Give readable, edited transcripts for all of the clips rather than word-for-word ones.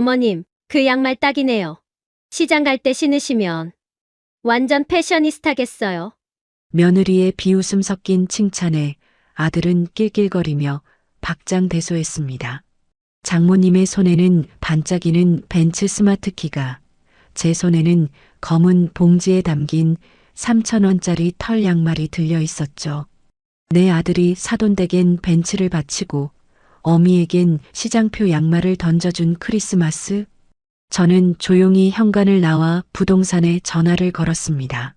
어머님, 그 양말 딱이네요. 시장 갈 때 신으시면 완전 패셔니스타겠어요. 며느리의 비웃음 섞인 칭찬에 아들은 낄낄거리며 박장대소했습니다. 장모님의 손에는 반짝이는 벤츠 스마트키가, 제 손에는 검은 봉지에 담긴 3,000원짜리 털 양말이 들려 있었죠. 내 아들이 사돈댁엔 벤츠를 바치고 어미에겐 시장표 양말을 던져준 크리스마스? 저는 조용히 현관을 나와 부동산에 전화를 걸었습니다.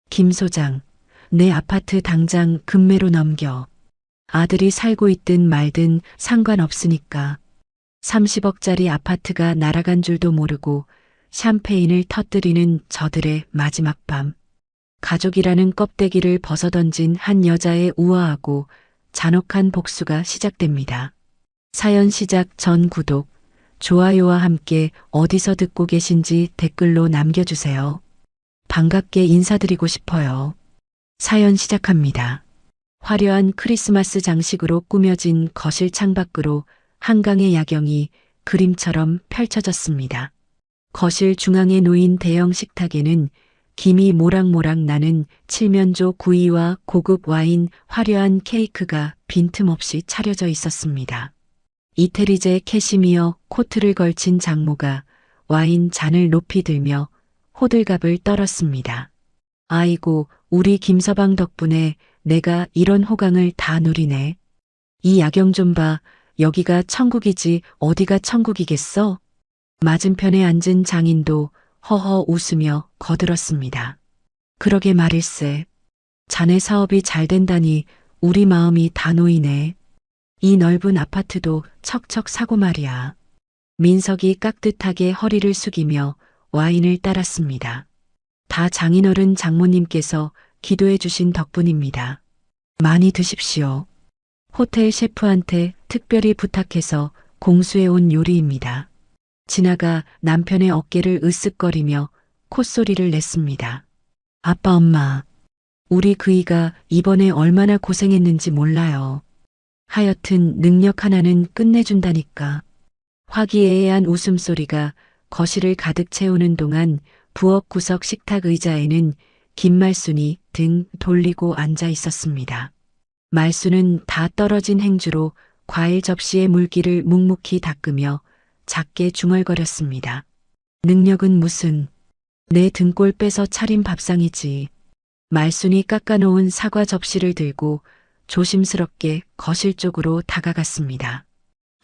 김 소장, 내 아파트 당장 금매로 넘겨. 아들이 살고 있든 말든 상관없으니까. 30억짜리 아파트가 날아간 줄도 모르고 샴페인을 터뜨리는 저들의 마지막 밤. 가족이라는 껍데기를 벗어던진 한 여자의 우아하고 잔혹한 복수가 시작됩니다. 사연 시작 전 구독, 좋아요와 함께 어디서 듣고 계신지 댓글로 남겨주세요. 반갑게 인사드리고 싶어요. 사연 시작합니다. 화려한 크리스마스 장식으로 꾸며진 거실 창밖으로 한강의 야경이 그림처럼 펼쳐졌습니다. 거실 중앙에 놓인 대형 식탁에는 김이 모락모락 나는 칠면조 구이와 고급 와인, 화려한 케이크가 빈틈없이 차려져 있었습니다. 이태리제 캐시미어 코트를 걸친 장모가 와인 잔을 높이 들며 호들갑을 떨었습니다. 아이고, 우리 김서방 덕분에 내가 이런 호강을 다 누리네. 이 야경 좀 봐. 여기가 천국이지 어디가 천국이겠어? 맞은편에 앉은 장인도 허허 웃으며 거들었습니다. 그러게 말일세. 자네 사업이 잘 된다니 우리 마음이 다 놓이네. 이 넓은 아파트도 척척 사고 말이야. 민석이 깍듯하게 허리를 숙이며 와인을 따랐습니다. 다 장인어른 장모님께서 기도해 주신 덕분입니다. 많이 드십시오. 호텔 셰프한테 특별히 부탁해서 공수해 온 요리입니다. 진아가 남편의 어깨를 으쓱거리며 콧소리를 냈습니다. 아빠 엄마, 우리 그이가 이번에 얼마나 고생했는지 몰라요. 하여튼 능력 하나는 끝내준다니까. 화기애애한 웃음소리가 거실을 가득 채우는 동안 부엌 구석 식탁 의자에는 김말순이 등 돌리고 앉아 있었습니다. 말순은 다 떨어진 행주로 과일 접시의 물기를 묵묵히 닦으며 작게 중얼거렸습니다. 능력은 무슨, 내 등골 빼서 차린 밥상이지. 말순이 깎아놓은 사과 접시를 들고 조심스럽게 거실 쪽으로 다가갔습니다.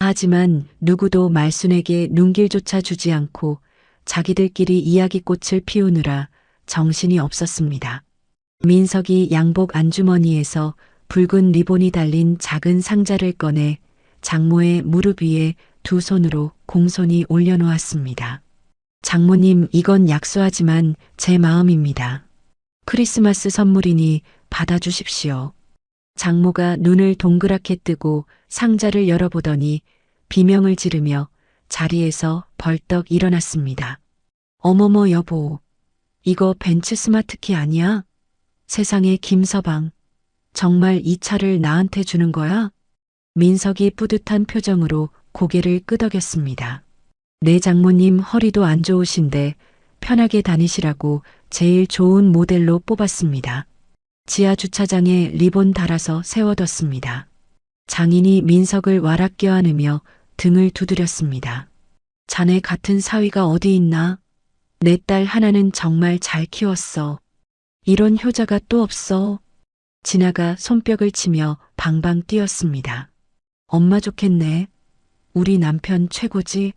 하지만 누구도 말순에게 눈길조차 주지 않고 자기들끼리 이야기꽃을 피우느라 정신이 없었습니다. 민석이 양복 안주머니에서 붉은 리본이 달린 작은 상자를 꺼내 장모의 무릎 위에 두 손으로 공손히 올려놓았습니다. 장모님, 이건 약소하지만 제 마음입니다. 크리스마스 선물이니 받아주십시오. 장모가 눈을 동그랗게 뜨고 상자를 열어보더니 비명을 지르며 자리에서 벌떡 일어났습니다. 어머머 여보, 이거 벤츠 스마트키 아니야? 세상에 김서방, 정말 이 차를 나한테 주는 거야? 민석이 뿌듯한 표정으로 고개를 끄덕였습니다. 내 장모님 허리도 안 좋으신데 편하게 다니시라고 제일 좋은 모델로 뽑았습니다. 지하 주차장에 리본 달아서 세워뒀습니다. 장인이 민석을 와락 껴안으며 등을 두드렸습니다. 자네 같은 사위가 어디 있나? 내 딸 하나는 정말 잘 키웠어. 이런 효자가 또 없어. 진아가 손뼉을 치며 방방 뛰었습니다. 엄마 좋겠네. 우리 남편 최고지.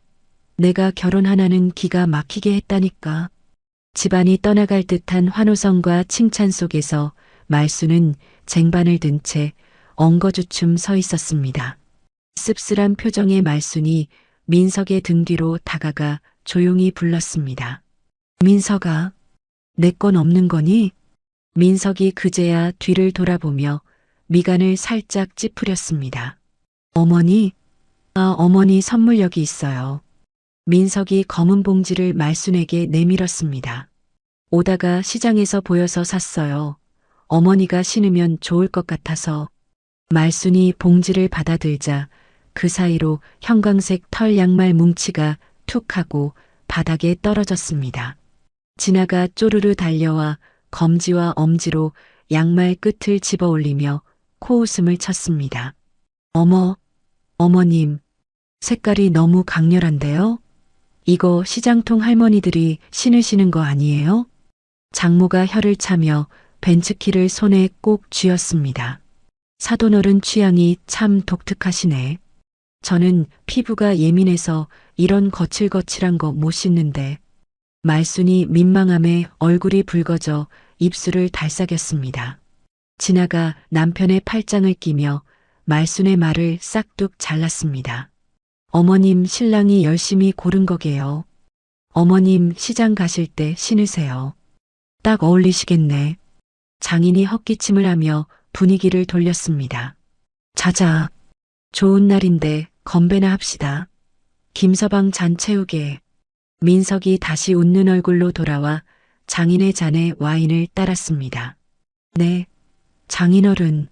내가 결혼 하나는 기가 막히게 했다니까. 집안이 떠나갈 듯한 환호성과 칭찬 속에서 말수는 쟁반을 든 채 엉거주춤 서 있었습니다. 씁쓸한 표정의 말순이 민석의 등 뒤로 다가가 조용히 불렀습니다. 민석아, 내 건 없는 거니? 민석이 그제야 뒤를 돌아보며 미간을 살짝 찌푸렸습니다. 어머니? 어머니 선물 여기 있어요. 민석이 검은 봉지를 말순에게 내밀었습니다. 오다가 시장에서 보여서 샀어요. 어머니가 신으면 좋을 것 같아서. 말순이 봉지를 받아들자 그 사이로 형광색 털 양말 뭉치가 툭 하고 바닥에 떨어졌습니다. 진아가 쪼르르 달려와 검지와 엄지로 양말 끝을 집어 올리며 코웃음을 쳤습니다. 어머, 어머님, 색깔이 너무 강렬한데요? 이거 시장통 할머니들이 신으시는 거 아니에요? 장모가 혀를 차며 벤츠키를 손에 꼭 쥐었습니다. 사돈어른 취향이 참 독특하시네. 저는 피부가 예민해서 이런 거칠거칠한 거 못 신는데. 말순이 민망함에 얼굴이 붉어져 입술을 달싹였습니다. 진아가 남편의 팔짱을 끼며 말순의 말을 싹둑 잘랐습니다. 어머님 신랑이 열심히 고른 거게요. 어머님 시장 가실 때 신으세요. 딱 어울리시겠네. 장인이 헛기침을 하며 분위기를 돌렸습니다. 자자. 좋은 날인데 건배나 합시다. 김서방 잔 채우게. 민석이 다시 웃는 얼굴로 돌아와 장인의 잔에 와인을 따랐습니다. 네, 장인어른,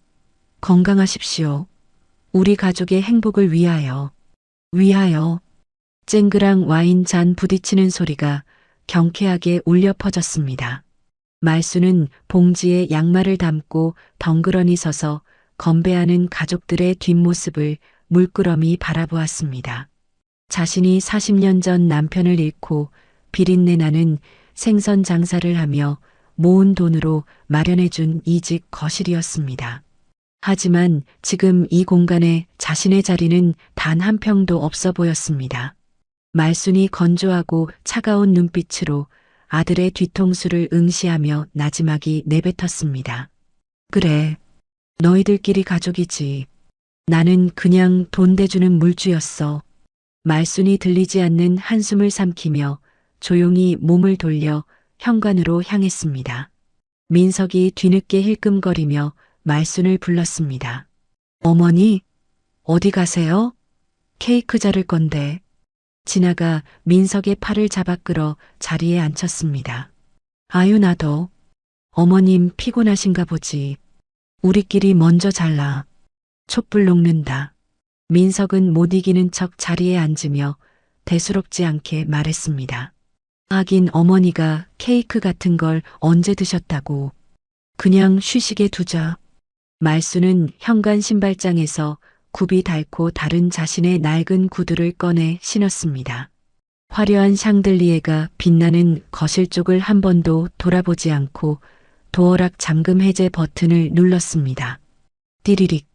건강하십시오. 우리 가족의 행복을 위하여. 위하여. 쨍그랑 와인 잔 부딪히는 소리가 경쾌하게 울려 퍼졌습니다. 말수는 봉지에 양말을 담고 덩그러니 서서 건배하는 가족들의 뒷모습을 물끄러미 바라보았습니다. 자신이 40년 전 남편을 잃고 비린내 나는 생선 장사를 하며 모은 돈으로 마련해준 이 집 거실이었습니다. 하지만 지금 이 공간에 자신의 자리는 단 한 평도 없어 보였습니다. 말순이 건조하고 차가운 눈빛으로 아들의 뒤통수를 응시하며 나지막이 내뱉었습니다. 그래, 너희들끼리 가족이지. 나는 그냥 돈 대주는 물주였어. 말순이 들리지 않는 한숨을 삼키며 조용히 몸을 돌려 현관으로 향했습니다. 민석이 뒤늦게 힐끔거리며 말순을 불렀습니다. 어머니, 어디 가세요? 케이크 자를 건데. 진아가 민석의 팔을 잡아 끌어 자리에 앉혔습니다. 아유 나도. 어머님 피곤하신가 보지. 우리끼리 먼저 잘라. 촛불 녹는다. 민석은 못 이기는 척 자리에 앉으며 대수롭지 않게 말했습니다. 하긴 어머니가 케이크 같은 걸 언제 드셨다고. 그냥 쉬시게 두자. 말수는 현관 신발장에서 굽이 닳고 다른 자신의 낡은 구두를 꺼내 신었습니다. 화려한 샹들리에가 빛나는 거실 쪽을 한 번도 돌아보지 않고 도어락 잠금 해제 버튼을 눌렀습니다. 띠리릭.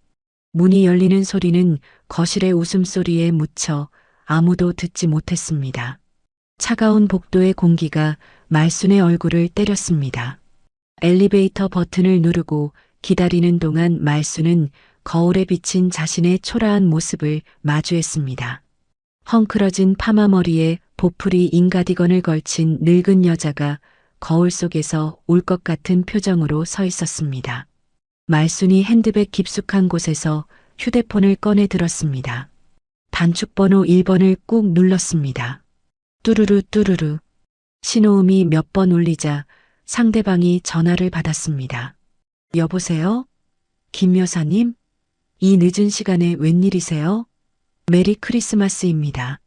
문이 열리는 소리는 거실의 웃음소리에 묻혀 아무도 듣지 못했습니다. 차가운 복도의 공기가 말순의 얼굴을 때렸습니다. 엘리베이터 버튼을 누르고 기다리는 동안 말순은 거울에 비친 자신의 초라한 모습을 마주했습니다. 헝클어진 파마머리에 보풀이 인가디건을 걸친 늙은 여자가 거울 속에서 울 것 같은 표정으로 서 있었습니다. 말순이 핸드백 깊숙한 곳에서 휴대폰을 꺼내 들었습니다. 단축번호 1번을 꾹 눌렀습니다. 뚜루루 뚜루루. 신호음이 몇 번 울리자 상대방이 전화를 받았습니다. 여보세요? 김 여사님? 이 늦은 시간에 웬일이세요? 메리 크리스마스입니다.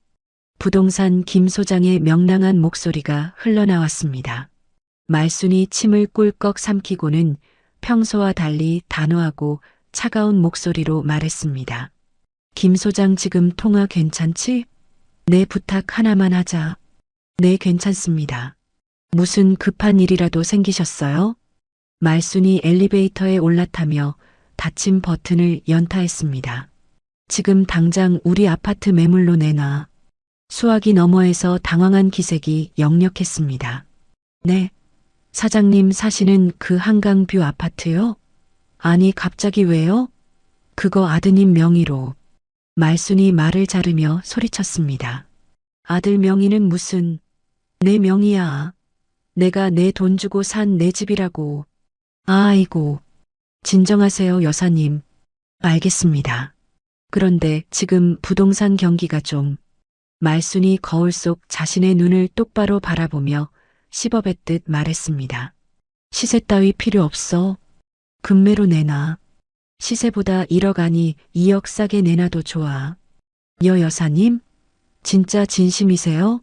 부동산 김 소장의 명랑한 목소리가 흘러나왔습니다. 말순이 침을 꿀꺽 삼키고는 평소와 달리 단호하고 차가운 목소리로 말했습니다. 김 소장 지금 통화 괜찮지? 내 부탁 하나만 하자. 네, 괜찮습니다. 무슨 급한 일이라도 생기셨어요? 말순이 엘리베이터에 올라타며 닫힌 버튼을 연타했습니다. 지금 당장 우리 아파트 매물로 내놔. 수화기 너머에서 당황한 기색이 역력했습니다. 네. 사장님 사시는 그 한강뷰 아파트요? 아니 갑자기 왜요? 그거 아드님 명의로. 말순이 말을 자르며 소리쳤습니다. 아들 명의는 무슨. 내 명의야. 내가 내 돈 주고 산 내 집이라고. 아이고. 진정하세요 여사님. 알겠습니다. 그런데 지금 부동산 경기가 좀. 말순이 거울 속 자신의 눈을 똑바로 바라보며 씹어뱉듯 말했습니다. 시세 따위 필요 없어. 금매로 내놔. 시세보다 1억 아니 2억 싸게 내놔도 좋아. 여 여사님? 진짜 진심이세요?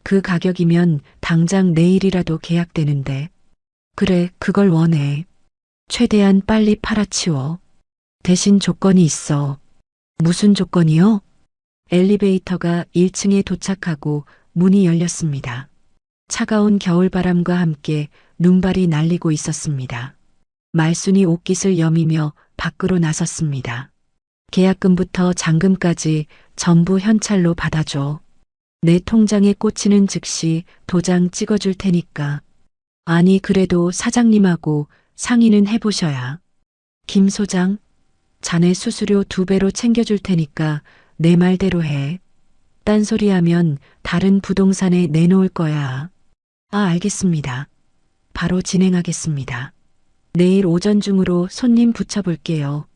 그 가격이면 당장 내일이라도 계약되는데. 그래, 그걸 원해. 최대한 빨리 팔아치워. 대신 조건이 있어. 무슨 조건이요? 엘리베이터가 1층에 도착하고 문이 열렸습니다. 차가운 겨울바람과 함께 눈발이 날리고 있었습니다. 말순이 옷깃을 여미며 밖으로 나섰습니다. 계약금부터 잔금까지 전부 현찰로 받아줘. 내 통장에 꽂히는 즉시 도장 찍어줄 테니까. 아니, 그래도 사장님하고 상의는 해보셔야. 김 소장, 자네 수수료 2배로 챙겨줄 테니까 내 말대로 해. 딴소리하면 다른 부동산에 내놓을 거야. 아, 알겠습니다. 바로 진행하겠습니다. 내일 오전 중으로 손님 붙여볼게요.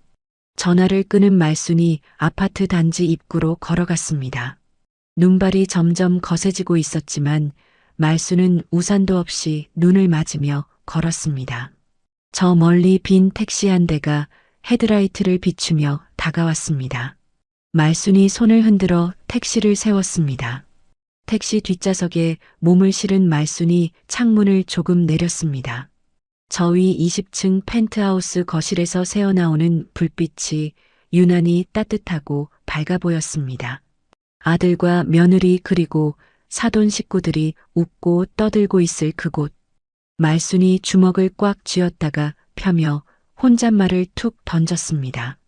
전화를 끊은 말순이 아파트 단지 입구로 걸어갔습니다. 눈발이 점점 거세지고 있었지만 말순은 우산도 없이 눈을 맞으며 걸었습니다. 저 멀리 빈 택시 한 대가 헤드라이트를 비추며 다가왔습니다. 말순이 손을 흔들어 택시를 세웠습니다. 택시 뒷좌석에 몸을 실은 말순이 창문을 조금 내렸습니다. 저 위 20층 펜트하우스 거실에서 새어나오는 불빛이 유난히 따뜻하고 밝아 보였습니다. 아들과 며느리 그리고 사돈 식구들이 웃고 떠들고 있을 그곳. 말순이 주먹을 꽉 쥐었다가 펴며 혼잣말을 툭 던졌습니다.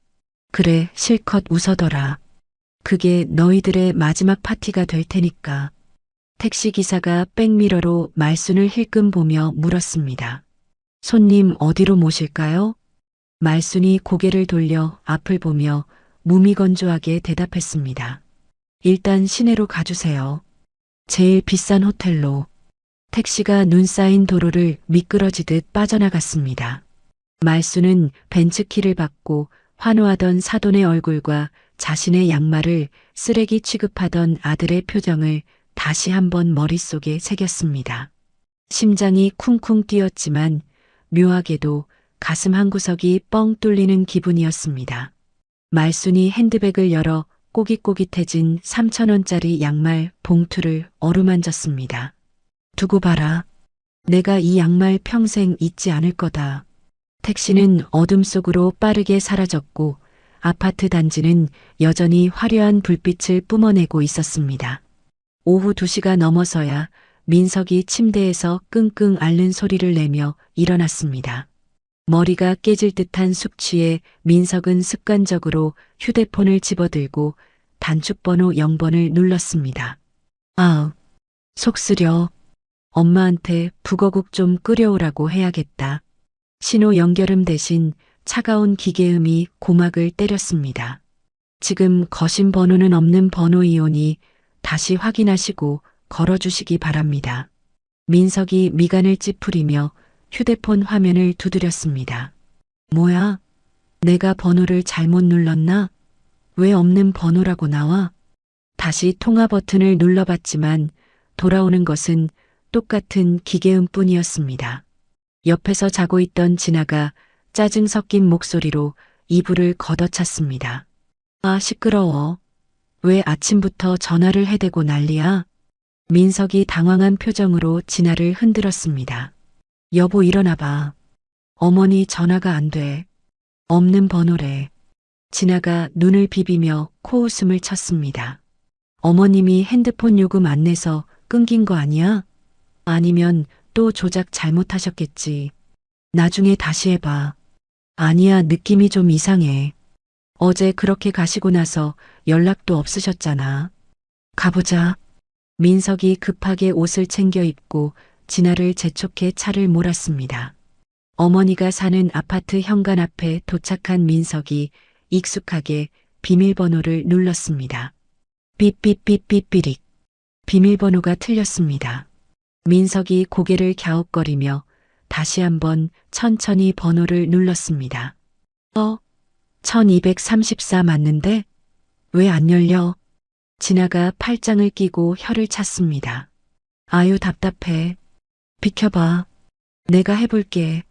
그래, 실컷 웃어더라. 그게 너희들의 마지막 파티가 될 테니까. 택시기사가 백미러로 말순을 힐끔 보며 물었습니다. 손님 어디로 모실까요? 말순이 고개를 돌려 앞을 보며 무미건조하게 대답했습니다. 일단 시내로 가주세요. 제일 비싼 호텔로. 택시가 눈 쌓인 도로를 미끄러지듯 빠져나갔습니다. 말순은 벤츠키를 받고 환호하던 사돈의 얼굴과 자신의 양말을 쓰레기 취급하던 아들의 표정을 다시 한번 머릿속에 새겼습니다. 심장이 쿵쿵 뛰었지만 묘하게도 가슴 한구석이 뻥 뚫리는 기분이었습니다. 말순이 핸드백을 열어 꼬깃꼬깃해진 3,000원짜리 양말 봉투를 어루만졌습니다. 두고 봐라. 내가 이 양말 평생 잊지 않을 거다. 택시는 어둠 속으로 빠르게 사라졌고 아파트 단지는 여전히 화려한 불빛을 뿜어내고 있었습니다. 오후 2시가 넘어서야 민석이 침대에서 끙끙 앓는 소리를 내며 일어났습니다. 머리가 깨질 듯한 숙취에 민석은 습관적으로 휴대폰을 집어들고 단축번호 0번을 눌렀습니다. 아으, 속 쓰려. 엄마한테 북어국 좀 끓여오라고 해야겠다. 신호 연결음 대신 차가운 기계음이 고막을 때렸습니다. 지금 거신 번호는 없는 번호이오니 다시 확인하시고 걸어주시기 바랍니다. 민석이 미간을 찌푸리며 휴대폰 화면을 두드렸습니다. 뭐야? 내가 번호를 잘못 눌렀나? 왜 없는 번호라고 나와? 다시 통화 버튼을 눌러봤지만 돌아오는 것은 똑같은 기계음뿐이었습니다. 옆에서 자고 있던 진아가 짜증 섞인 목소리로 이불을 걷어찼습니다. 아, 시끄러워. 왜 아침부터 전화를 해대고 난리야? 민석이 당황한 표정으로 진아를 흔들었습니다. 여보, 일어나봐. 어머니 전화가 안 돼. 없는 번호래. 진아가 눈을 비비며 코웃음을 쳤습니다. 어머님이 핸드폰 요금 안 내서 끊긴 거 아니야? 아니면 또 조작 잘못하셨겠지. 나중에 다시 해봐. 아니야, 느낌이 좀 이상해. 어제 그렇게 가시고 나서 연락도 없으셨잖아. 가보자. 민석이 급하게 옷을 챙겨 입고 진아를 재촉해 차를 몰았습니다. 어머니가 사는 아파트 현관 앞에 도착한 민석이 익숙하게 비밀번호를 눌렀습니다. 삐삐삐삐삐릭. 비밀번호가 틀렸습니다. 민석이 고개를 갸웃거리며 다시 한번 천천히 번호를 눌렀습니다. 1234 맞는데? 왜 안 열려? 진아가 팔짱을 끼고 혀를 찼습니다. 아유, 답답해. 비켜봐. 내가 해볼게.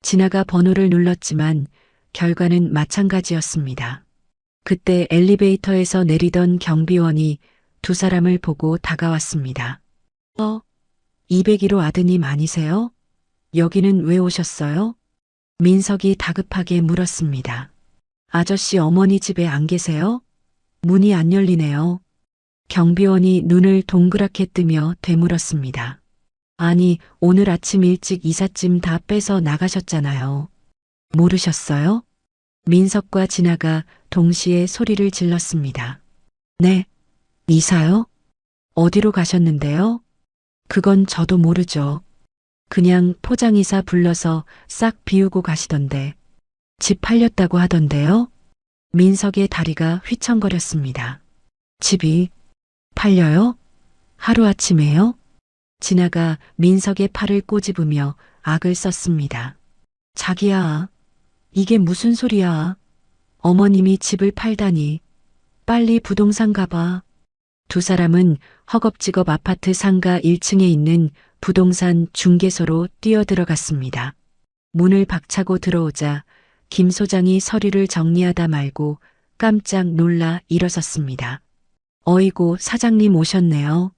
진아가 번호를 눌렀지만 결과는 마찬가지였습니다. 그때 엘리베이터에서 내리던 경비원이 두 사람을 보고 다가왔습니다. 201호 아드님 아니세요? 여기는 왜 오셨어요? 민석이 다급하게 물었습니다. 아저씨 어머니 집에 안 계세요? 문이 안 열리네요. 경비원이 눈을 동그랗게 뜨며 되물었습니다. 아니, 오늘 아침 일찍 이삿짐 다 빼서 나가셨잖아요. 모르셨어요? 민석과 진아가 동시에 소리를 질렀습니다. 네, 이사요? 어디로 가셨는데요? 그건 저도 모르죠. 그냥 포장이사 불러서 싹 비우고 가시던데. 집 팔렸다고 하던데요? 민석의 다리가 휘청거렸습니다. 집이 팔려요? 하루아침에요? 진아가 민석의 팔을 꼬집으며 악을 썼습니다. 자기야, 이게 무슨 소리야? 어머님이 집을 팔다니. 빨리 부동산 가봐. 두 사람은 허겁지겁 아파트 상가 1층에 있는 부동산 중개소로 뛰어들어갔습니다. 문을 박차고 들어오자 김 소장이 서류를 정리하다 말고 깜짝 놀라 일어섰습니다. 어이구, 사장님 오셨네요.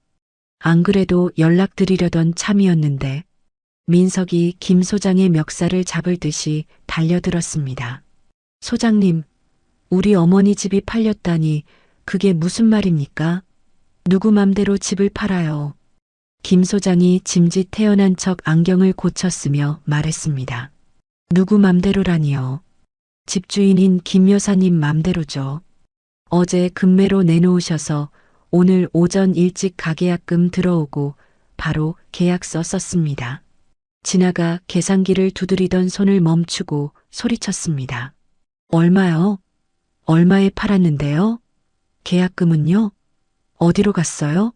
안 그래도 연락드리려던 참이었는데. 민석이 김 소장의 멱살을 잡을 듯이 달려들었습니다. 소장님, 우리 어머니 집이 팔렸다니 그게 무슨 말입니까? 누구 맘대로 집을 팔아요. 김 소장이 짐짓 태어난 척 안경을 고쳤으며 말했습니다. 누구 맘대로라니요. 집주인인 김 여사님 맘대로죠. 어제 금매로 내놓으셔서 오늘 오전 일찍 가계약금 들어오고 바로 계약서 썼습니다. 진아가 계산기를 두드리던 손을 멈추고 소리쳤습니다. 얼마요? 얼마에 팔았는데요? 계약금은요? 어디로 갔어요?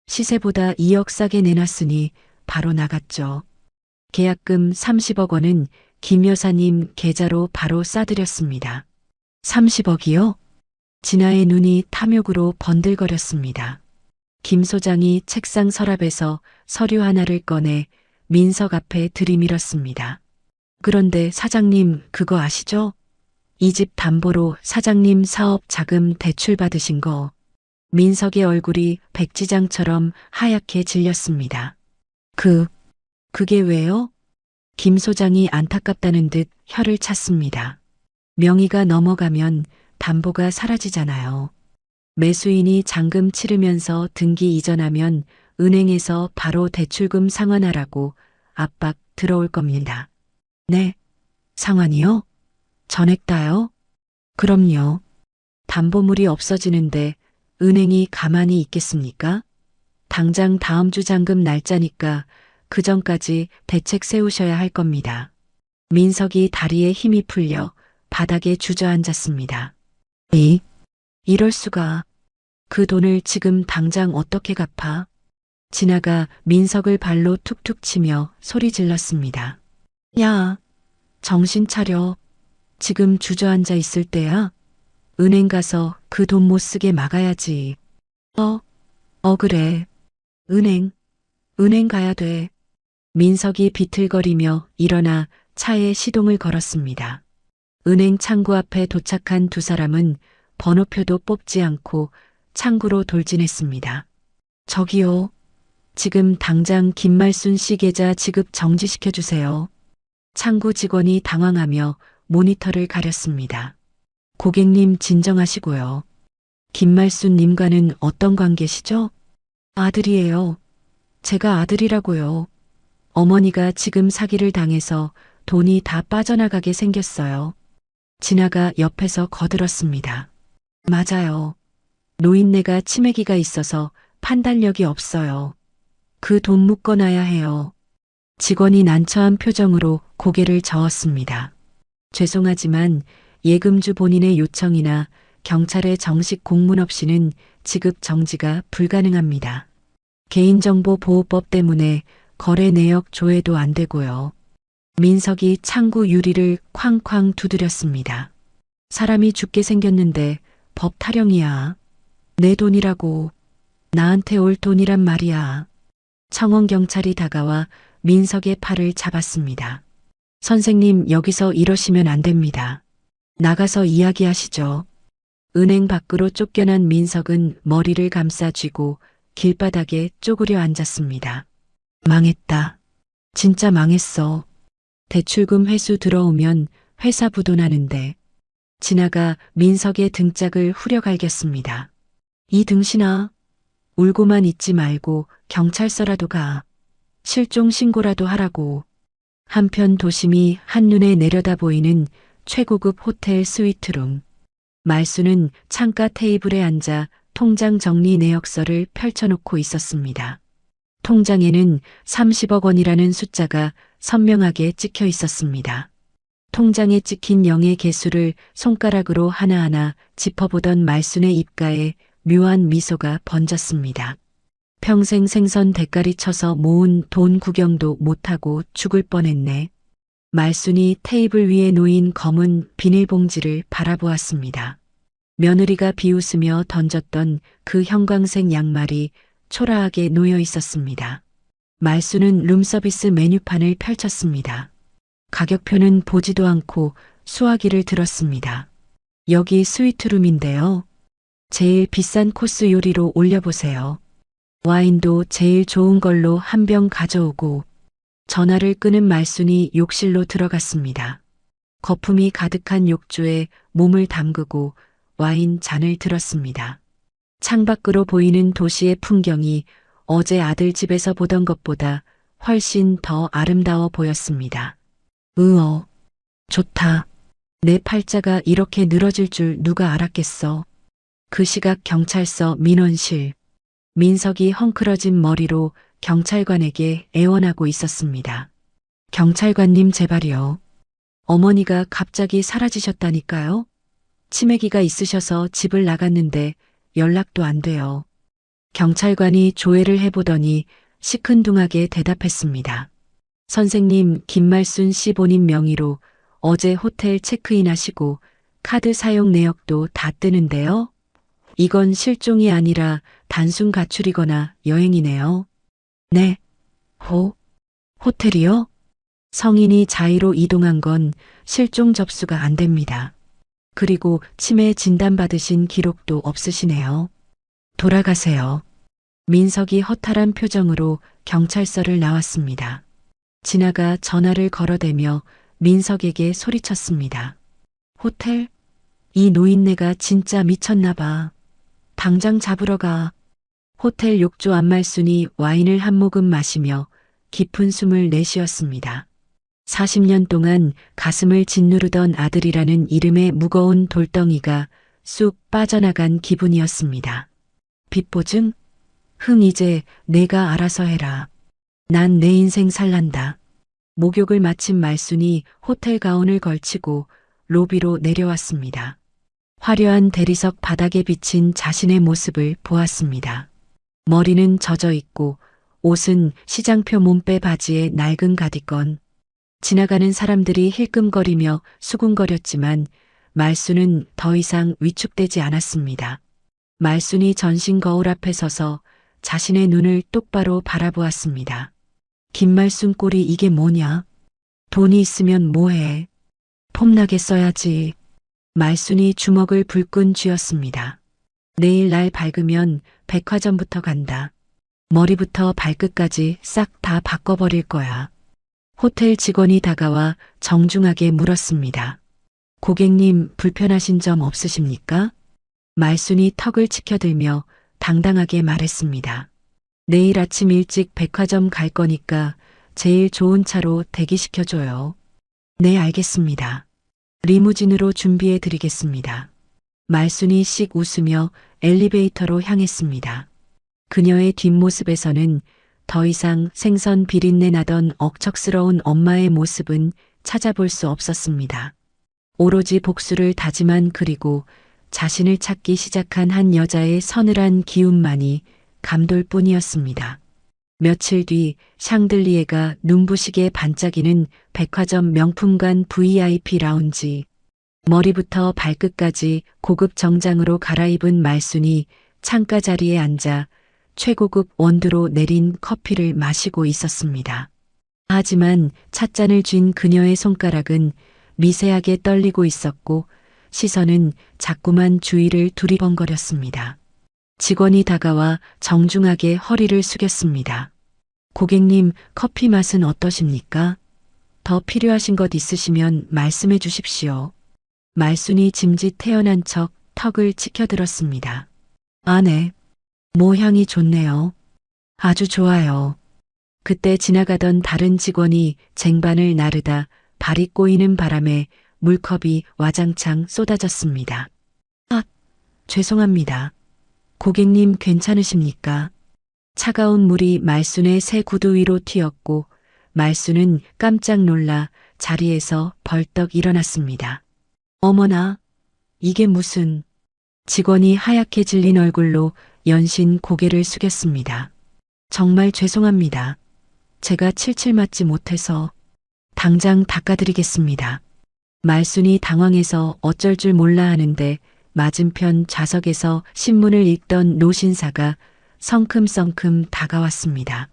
시세보다 2억 싸게 내놨으니 바로 나갔죠. 계약금 30억 원은 김 여사님 계좌로 바로 싸드렸습니다. 30억이요? 진아의 눈이 탐욕으로 번들거렸습니다. 김 소장이 책상 서랍에서 서류 하나를 꺼내 민석 앞에 들이밀었습니다. 그런데 사장님 그거 아시죠? 이 집 담보로 사장님 사업 자금 대출 받으신 거. 민석의 얼굴이 백지장처럼 하얗게 질렸습니다. 그게 왜요? 김 소장이 안타깝다는 듯 혀를 찼습니다. 명의가 넘어가면 담보가 사라지잖아요. 매수인이 잔금 치르면서 등기 이전하면 은행에서 바로 대출금 상환하라고 압박 들어올 겁니다. 네, 상환이요? 전액 다요? 그럼요. 담보물이 없어지는데 은행이 가만히 있겠습니까? 당장 다음 주 잔금 날짜니까 그 전까지 대책 세우셔야 할 겁니다. 민석이 다리에 힘이 풀려 바닥에 주저앉았습니다. 이럴 수가. 그 돈을 지금 당장 어떻게 갚아? 진아가 민석을 발로 툭툭 치며 소리 질렀습니다. 야, 정신 차려. 지금 주저앉아 있을 때야. 은행 가서 그 돈 못 쓰게 막아야지. 그래. 은행 가야 돼. 민석이 비틀거리며 일어나 차에 시동을 걸었습니다. 은행 창구 앞에 도착한 두 사람은 번호표도 뽑지 않고 창구로 돌진했습니다. 저기요. 지금 당장 김말순 씨 계좌 지급 정지시켜 주세요. 창구 직원이 당황하며 모니터를 가렸습니다. 고객님 진정하시고요. 김말순 님과는 어떤 관계시죠? 아들이에요. 제가 아들이라고요. 어머니가 지금 사기를 당해서 돈이 다 빠져나가게 생겼어요. 진아가 옆에서 거들었습니다. 맞아요. 노인네가 치매기가 있어서 판단력이 없어요. 그 돈 묶어놔야 해요. 직원이 난처한 표정으로 고개를 저었습니다. 죄송하지만 예금주 본인의 요청이나 경찰의 정식 공문 없이는 지급 정지가 불가능합니다. 개인정보보호법 때문에 거래 내역 조회도 안 되고요. 민석이 창구 유리를 쾅쾅 두드렸습니다. 사람이 죽게 생겼는데 법 타령이야. 내 돈이라고. 나한테 올 돈이란 말이야. 청원경찰이 다가와 민석의 팔을 잡았습니다. 선생님, 여기서 이러시면 안 됩니다. 나가서 이야기하시죠. 은행 밖으로 쫓겨난 민석은 머리를 감싸 쥐고 길바닥에 쪼그려 앉았습니다. 망했다. 진짜 망했어. 대출금 회수 들어오면 회사 부도나는데. 진아가 민석의 등짝을 후려갈겼습니다. 이 등신아, 울고만 있지 말고 경찰서라도 가. 실종 신고라도 하라고. 한편 도심이 한눈에 내려다 보이는 최고급 호텔 스위트룸. 말수는 창가 테이블에 앉아 통장 정리 내역서를 펼쳐놓고 있었습니다. 통장에는 30억 원이라는 숫자가 선명하게 찍혀 있었습니다. 통장에 찍힌 0의 개수를 손가락으로 하나하나 짚어보던 말순의 입가에 묘한 미소가 번졌습니다. 평생 생선 대가리 쳐서 모은 돈 구경도 못하고 죽을 뻔했네. 말순이 테이블 위에 놓인 검은 비닐봉지를 바라보았습니다. 며느리가 비웃으며 던졌던 그 형광색 양말이 초라하게 놓여 있었습니다. 말순은 룸서비스 메뉴판을 펼쳤습니다. 가격표는 보지도 않고 수화기를 들었습니다. 여기 스위트룸인데요. 제일 비싼 코스 요리로 올려보세요. 와인도 제일 좋은 걸로 한 병 가져오고. 전화를 끄는 말순이 욕실로 들어갔습니다. 거품이 가득한 욕조에 몸을 담그고 와인 잔을 들었습니다. 창밖으로 보이는 도시의 풍경이 어제 아들 집에서 보던 것보다 훨씬 더 아름다워 보였습니다. 좋다. 내 팔자가 이렇게 늘어질 줄 누가 알았겠어. 그 시각 경찰서 민원실. 민석이 헝클어진 머리로 경찰관에게 애원하고 있었습니다. 경찰관님 제발요. 어머니가 갑자기 사라지셨다니까요. 치매기가 있으셔서 집을 나갔는데 연락도 안 돼요. 경찰관이 조회를 해보더니 시큰둥하게 대답했습니다. 선생님, 김말순 씨 본인 명의로 어제 호텔 체크인 하시고 카드 사용 내역도 다 뜨는데요. 이건 실종이 아니라 단순 가출이거나 여행이네요. 네. 호텔이요? 성인이 자의로 이동한 건 실종 접수가 안 됩니다. 그리고 치매 진단받으신 기록도 없으시네요. 돌아가세요. 민석이 허탈한 표정으로 경찰서를 나왔습니다. 진아가 전화를 걸어대며 민석에게 소리쳤습니다. 호텔? 이 노인네가 진짜 미쳤나 봐. 당장 잡으러 가. 호텔 욕조 안말순이 와인을 한 모금 마시며 깊은 숨을 내쉬었습니다. 40년 동안 가슴을 짓누르던 아들이라는 이름의 무거운 돌덩이가 쑥 빠져나간 기분이었습니다. 빚보증? 이제 내가 알아서 해라. 난 내 인생 살란다. 목욕을 마친 말순이 호텔 가운을 걸치고 로비로 내려왔습니다. 화려한 대리석 바닥에 비친 자신의 모습을 보았습니다. 머리는 젖어 있고 옷은 시장표 몸빼 바지에 낡은 가디건. 지나가는 사람들이 힐끔거리며 수군거렸지만 말순은 더 이상 위축되지 않았습니다. 말순이 전신 거울 앞에 서서 자신의 눈을 똑바로 바라보았습니다. 김말순 꼴이 이게 뭐냐? 돈이 있으면 뭐해? 폼나게 써야지. 말순이 주먹을 불끈 쥐었습니다. 내일 날 밝으면 백화점부터 간다. 머리부터 발끝까지 싹 다 바꿔버릴 거야. 호텔 직원이 다가와 정중하게 물었습니다. 고객님, 불편하신 점 없으십니까? 말순이 턱을 치켜들며 당당하게 말했습니다. 내일 아침 일찍 백화점 갈 거니까 제일 좋은 차로 대기시켜줘요. 네, 알겠습니다. 리무진으로 준비해 드리겠습니다. 말순이 씩 웃으며 엘리베이터로 향했습니다. 그녀의 뒷모습에서는 더 이상 생선 비린내 나던 억척스러운 엄마의 모습은 찾아볼 수 없었습니다. 오로지 복수를 다짐한 그리고 자신을 찾기 시작한 한 여자의 서늘한 기운만이 감돌 뿐이었습니다. 며칠 뒤 샹들리에가 눈부시게 반짝이는 백화점 명품관 VIP 라운지. 머리부터 발끝까지 고급 정장으로 갈아입은 말순이 창가 자리에 앉아 최고급 원두로 내린 커피를 마시고 있었습니다. 하지만 찻잔을 쥔 그녀의 손가락은 미세하게 떨리고 있었고 시선은 자꾸만 주위를 두리번거렸습니다. 직원이 다가와 정중하게 허리를 숙였습니다. 고객님, 커피 맛은 어떠십니까? 더 필요하신 것 있으시면 말씀해 주십시오. 말순이 짐짓 태어난 척 턱을 치켜들었습니다. 아, 네. 향이 좋네요. 아주 좋아요. 그때 지나가던 다른 직원이 쟁반을 나르다 발이 꼬이는 바람에 물컵이 와장창 쏟아졌습니다. 아, 죄송합니다. 고객님 괜찮으십니까? 차가운 물이 말순의 새 구두 위로 튀었고 말순은 깜짝 놀라 자리에서 벌떡 일어났습니다. 어머나, 이게 무슨... 직원이 하얗게 질린 얼굴로 연신 고개를 숙였습니다. 정말 죄송합니다. 제가 칠칠 맞지 못해서 당장 닦아드리겠습니다. 말순이 당황해서 어쩔 줄 몰라 하는데 맞은편 좌석에서 신문을 읽던 노신사가 성큼성큼 다가왔습니다.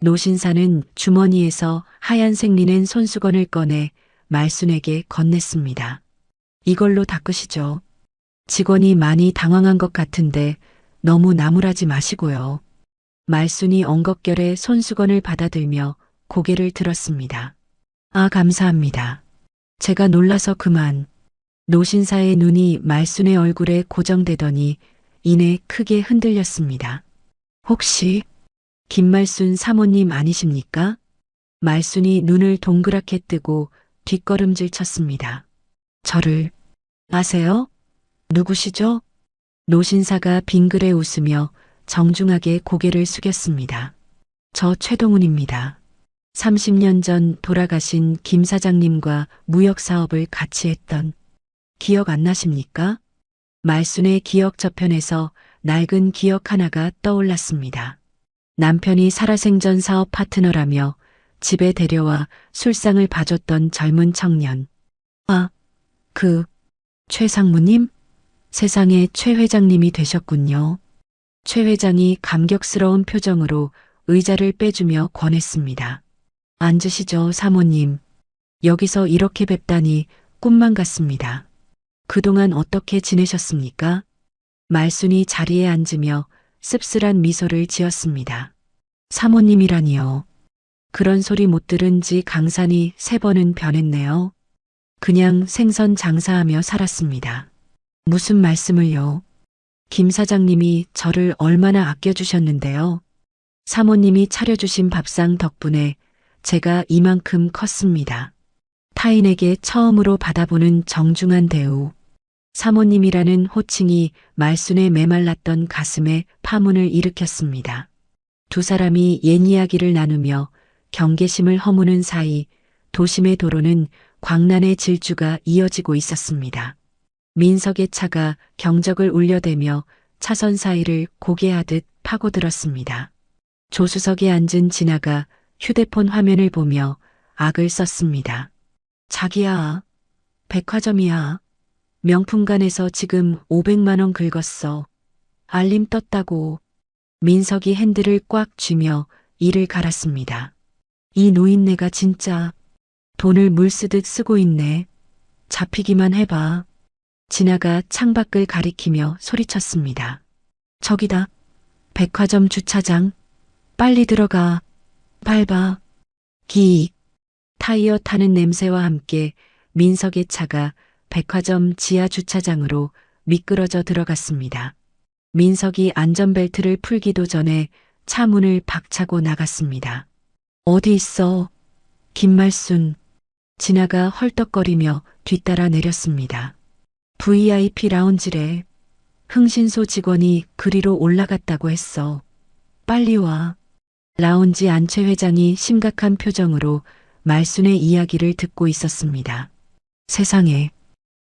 노신사는 주머니에서 하얀색 리넨 손수건을 꺼내 말순에게 건넸습니다. 이걸로 닦으시죠. 직원이 많이 당황한 것 같은데 너무 나무라지 마시고요. 말순이 엉겁결에 손수건을 받아들며 고개를 들었습니다. 아, 감사합니다. 제가 놀라서 그만. 노신사의 눈이 말순의 얼굴에 고정되더니 이내 크게 흔들렸습니다. 혹시 김말순 사모님 아니십니까? 말순이 눈을 동그랗게 뜨고 뒷걸음질 쳤습니다. 저를 아세요? 누구시죠? 노신사가 빙그레 웃으며 정중하게 고개를 숙였습니다. 저 최동훈입니다. 30년 전 돌아가신 김 사장님과 무역 사업을 같이 했던 기억 안 나십니까? 말순의 기억 저편에서 낡은 기억 하나가 떠올랐습니다. 남편이 살아생전 사업 파트너라며 집에 데려와 술상을 봐줬던 젊은 청년. 아, 최 상무님? 세상에 최 회장님이 되셨군요. 최 회장이 감격스러운 표정으로 의자를 빼주며 권했습니다. 앉으시죠, 사모님. 여기서 이렇게 뵙다니 꿈만 같습니다. 그동안 어떻게 지내셨습니까? 말순이 자리에 앉으며 씁쓸한 미소를 지었습니다. 사모님이라니요. 그런 소리 못 들은 지 강산이 3번은 변했네요. 그냥 생선 장사하며 살았습니다. 무슨 말씀을요? 김 사장님이 저를 얼마나 아껴주셨는데요. 사모님이 차려주신 밥상 덕분에 제가 이만큼 컸습니다. 타인에게 처음으로 받아보는 정중한 대우. 사모님이라는 호칭이 말순의 메말랐던 가슴에 파문을 일으켰습니다. 두 사람이 옛 이야기를 나누며 경계심을 허무는 사이 도심의 도로는 광란의 질주가 이어지고 있었습니다. 민석의 차가 경적을 울려대며 차선 사이를 고개하듯 파고들었습니다. 조수석에 앉은 진아가 휴대폰 화면을 보며 악을 썼습니다. 자기야, 백화점이야. 명품관에서 지금 500만 원 긁었어. 알림 떴다고. 민석이 핸들을 꽉 쥐며 이를 갈았습니다. 이 노인네가 진짜 돈을 물 쓰듯 쓰고 있네. 잡히기만 해봐. 진아가 창밖을 가리키며 소리쳤습니다. 저기다. 백화점 주차장. 빨리 들어가. 밟아. 기익. 타이어 타는 냄새와 함께 민석의 차가 백화점 지하 주차장으로 미끄러져 들어갔습니다. 민석이 안전벨트를 풀기도 전에 차 문을 박차고 나갔습니다. 어디 있어? 김말순. 진아가 헐떡거리며 뒤따라 내렸습니다. VIP 라운지래. 흥신소 직원이 그리로 올라갔다고 했어. 빨리 와. 라운지 안채 회장이 심각한 표정으로 말순의 이야기를 듣고 있었습니다. 세상에.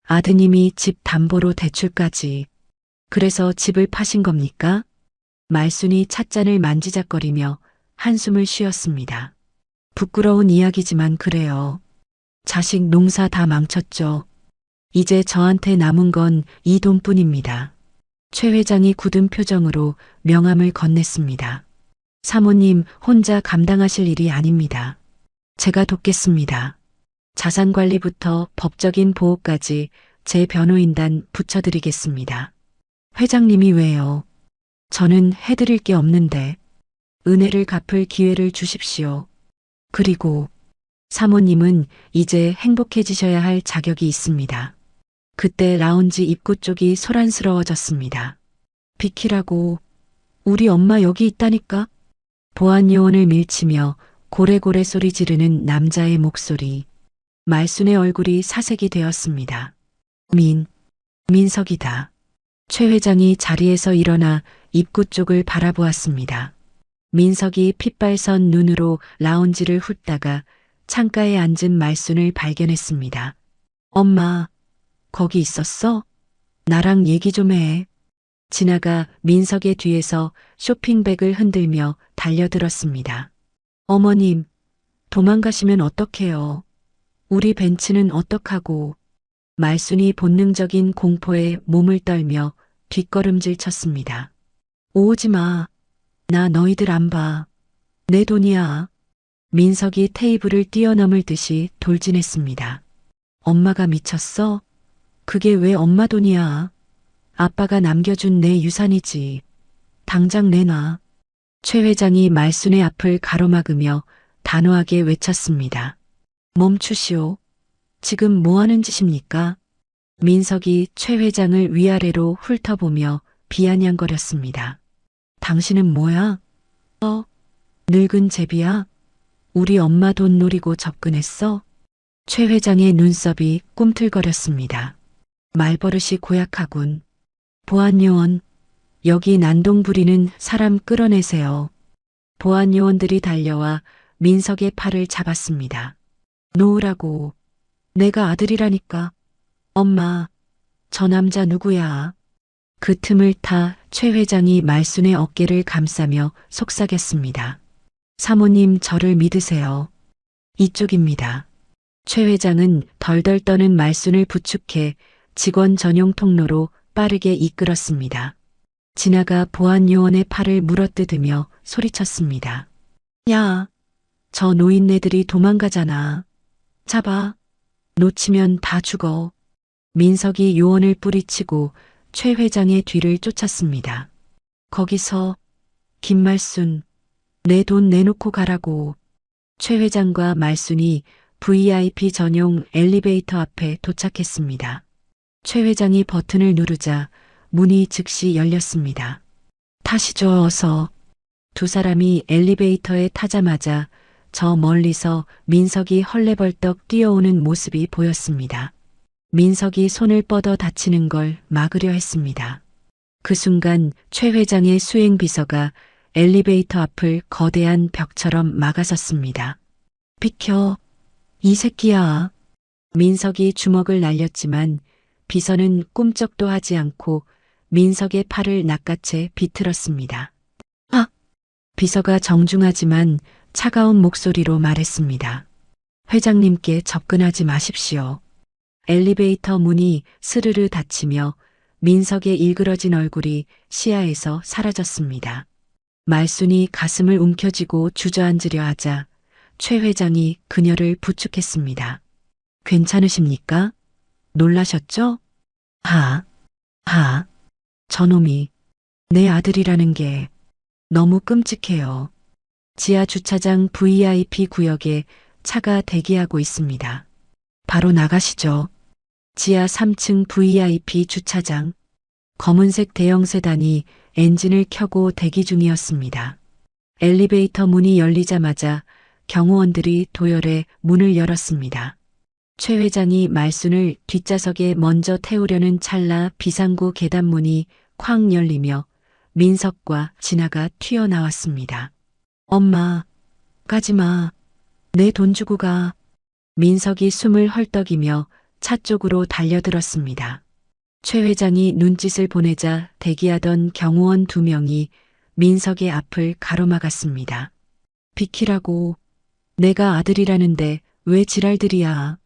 아드님이 집 담보로 대출까지. 그래서 집을 파신 겁니까? 말순이 찻잔을 만지작거리며 한숨을 쉬었습니다. 부끄러운 이야기지만 그래요. 자식 농사 다 망쳤죠. 이제 저한테 남은 건 이 돈뿐입니다. 최 회장이 굳은 표정으로 명함을 건넸습니다. 사모님 혼자 감당하실 일이 아닙니다. 제가 돕겠습니다. 자산관리부터 법적인 보호까지 제 변호인단 붙여드리겠습니다. 회장님이 왜요? 저는 해드릴 게 없는데 은혜를 갚을 기회를 주십시오. 그리고 사모님은 이제 행복해지셔야 할 자격이 있습니다. 그때 라운지 입구 쪽이 소란스러워졌습니다. 비키라고 우리 엄마 여기 있다니까? 보안 요원을 밀치며 고래고래 소리 지르는 남자의 목소리. 말순의 얼굴이 사색이 되었습니다. 민석이다. 최 회장이 자리에서 일어나 입구 쪽을 바라보았습니다. 민석이 핏발선 눈으로 라운지를 훑다가 창가에 앉은 말순을 발견했습니다. 엄마, 거기 있었어? 나랑 얘기 좀 해. 진아가 민석의 뒤에서 쇼핑백을 흔들며 달려들었습니다. 어머님, 도망가시면 어떡해요? 우리 벤츠는 어떡하고? 말순이 본능적인 공포에 몸을 떨며 뒷걸음질 쳤습니다. 오지 마. 나 너희들 안 봐. 내 돈이야. 민석이 테이블을 뛰어넘을 듯이 돌진했습니다. 엄마가 미쳤어? 그게 왜 엄마 돈이야? 아빠가 남겨준 내 유산이지. 당장 내놔. 최 회장이 말순의 앞을 가로막으며 단호하게 외쳤습니다. 멈추시오. 지금 뭐 하는 짓입니까? 민석이 최 회장을 위아래로 훑어보며 비아냥거렸습니다. 당신은 뭐야? 늙은 제비야? 우리 엄마 돈 노리고 접근했어? 최 회장의 눈썹이 꿈틀거렸습니다. 말버릇이 고약하군. 보안요원, 여기 난동 부리는 사람 끌어내세요. 보안요원들이 달려와 민석의 팔을 잡았습니다. 놓으라고. 내가 아들이라니까. 엄마, 저 남자 누구야? 그 틈을 타 최 회장이 말순의 어깨를 감싸며 속삭였습니다. 사모님 저를 믿으세요. 이쪽입니다. 최 회장은 덜덜 떠는 말순을 부축해 직원 전용 통로로 빠르게 이끌었습니다. 진아가 보안요원의 팔을 물어뜯으며 소리쳤습니다. 야, 저 노인네들이 도망가잖아. 잡아. 놓치면 다 죽어. 민석이 요원을 뿌리치고 최 회장의 뒤를 쫓았습니다. 거기서 김말순, 내 돈 내놓고 가라고. 최 회장과 말순이 VIP 전용 엘리베이터 앞에 도착했습니다. 최 회장이 버튼을 누르자 문이 즉시 열렸습니다. 타시죠, 어서. 두 사람이 엘리베이터에 타자마자 저 멀리서 민석이 헐레벌떡 뛰어오는 모습이 보였습니다. 민석이 손을 뻗어 다치는 걸 막으려 했습니다. 그 순간 최 회장의 수행비서가 엘리베이터 앞을 거대한 벽처럼 막아섰습니다. 비켜, 이 새끼야. 민석이 주먹을 날렸지만 비서는 꿈쩍도 하지 않고 민석의 팔을 낚아채 비틀었습니다. 아! 비서가 정중하지만 차가운 목소리로 말했습니다. 회장님께 접근하지 마십시오. 엘리베이터 문이 스르르 닫히며 민석의 일그러진 얼굴이 시야에서 사라졌습니다. 말순이 가슴을 움켜쥐고 주저앉으려 하자 최 회장이 그녀를 부축했습니다. 괜찮으십니까? 놀라셨죠? 저놈이 내 아들이라는 게 너무 끔찍해요. 지하 주차장 VIP 구역에 차가 대기하고 있습니다. 바로 나가시죠. 지하 3층 VIP 주차장. 검은색 대형 세단이 엔진을 켜고 대기 중이었습니다. 엘리베이터 문이 열리자마자 경호원들이 도열해 문을 열었습니다. 최 회장이 말순을 뒷좌석에 먼저 태우려는 찰나 비상구 계단문이 쾅 열리며 민석과 진아가 튀어나왔습니다. 엄마, 가지마. 내 돈 주고 가. 민석이 숨을 헐떡이며 차 쪽으로 달려들었습니다. 최 회장이 눈짓을 보내자 대기하던 경호원 2명이 민석의 앞을 가로막았습니다. 비키라고. 내가 아들이라는데 왜 지랄들이야.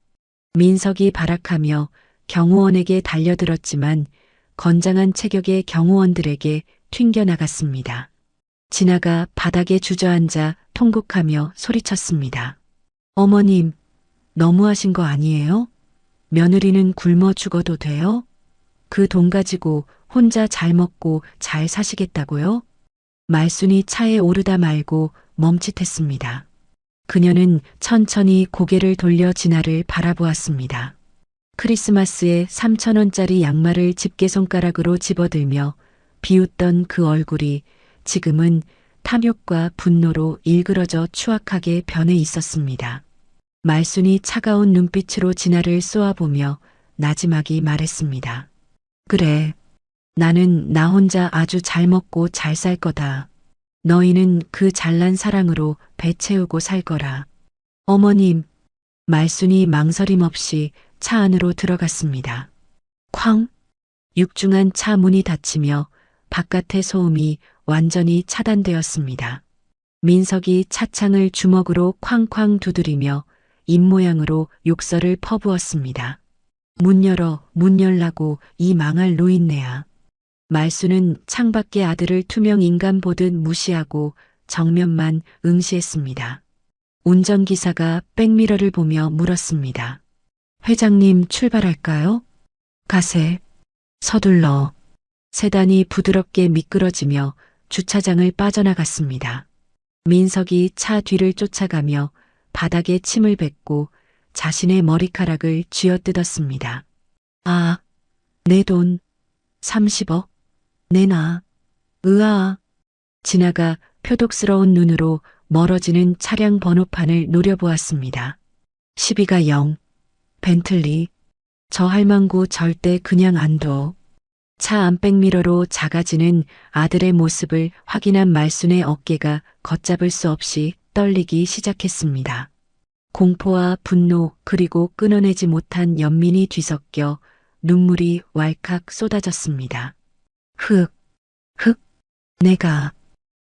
민석이 발악하며 경호원에게 달려들었지만 건장한 체격의 경호원들에게 튕겨나갔습니다. 진아가 바닥에 주저앉아 통곡하며 소리쳤습니다. 어머님, 너무하신 거 아니에요? 며느리는 굶어 죽어도 돼요? 그 돈 가지고 혼자 잘 먹고 잘 사시겠다고요? 말순이 차에 오르다 말고 멈칫했습니다. 그녀는 천천히 고개를 돌려 진아를 바라보았습니다. 크리스마스에 3,000원짜리 양말을 집게손가락으로 집어들며 비웃던 그 얼굴이 지금은 탐욕과 분노로 일그러져 추악하게 변해 있었습니다. 말순이 차가운 눈빛으로 진아를 쏘아보며 나지막이 말했습니다. 그래, 나는 나 혼자 아주 잘 먹고 잘 살 거다. 너희는 그 잘난 사랑으로 배 채우고 살 거라. 어머님, 말순이 망설임 없이 차 안으로 들어갔습니다. 쾅! 육중한 차 문이 닫히며 바깥의 소음이 완전히 차단되었습니다. 민석이 차창을 주먹으로 쾅쾅 두드리며 입모양으로 욕설을 퍼부었습니다. 문 열어, 문 열라고 이 망할 노인네야. 말수는 창밖의 아들을 투명 인간 보듯 무시하고 정면만 응시했습니다. 운전기사가 백미러를 보며 물었습니다. 회장님 출발할까요? 가세. 서둘러. 세단이 부드럽게 미끄러지며 주차장을 빠져나갔습니다. 민석이 차 뒤를 쫓아가며 바닥에 침을 뱉고 자신의 머리카락을 쥐어뜯었습니다. 아, 내 돈 30억 내놔. 으아. 진아가 표독스러운 눈으로 멀어지는 차량 번호판을 노려보았습니다. 12가 0. 벤틀리. 저 할망구 절대 그냥 안 둬. 차 안백미러로 작아지는 아들의 모습을 확인한 말순의 어깨가 걷잡을 수 없이 떨리기 시작했습니다. 공포와 분노 그리고 끊어내지 못한 연민이 뒤섞여 눈물이 왈칵 쏟아졌습니다. 내가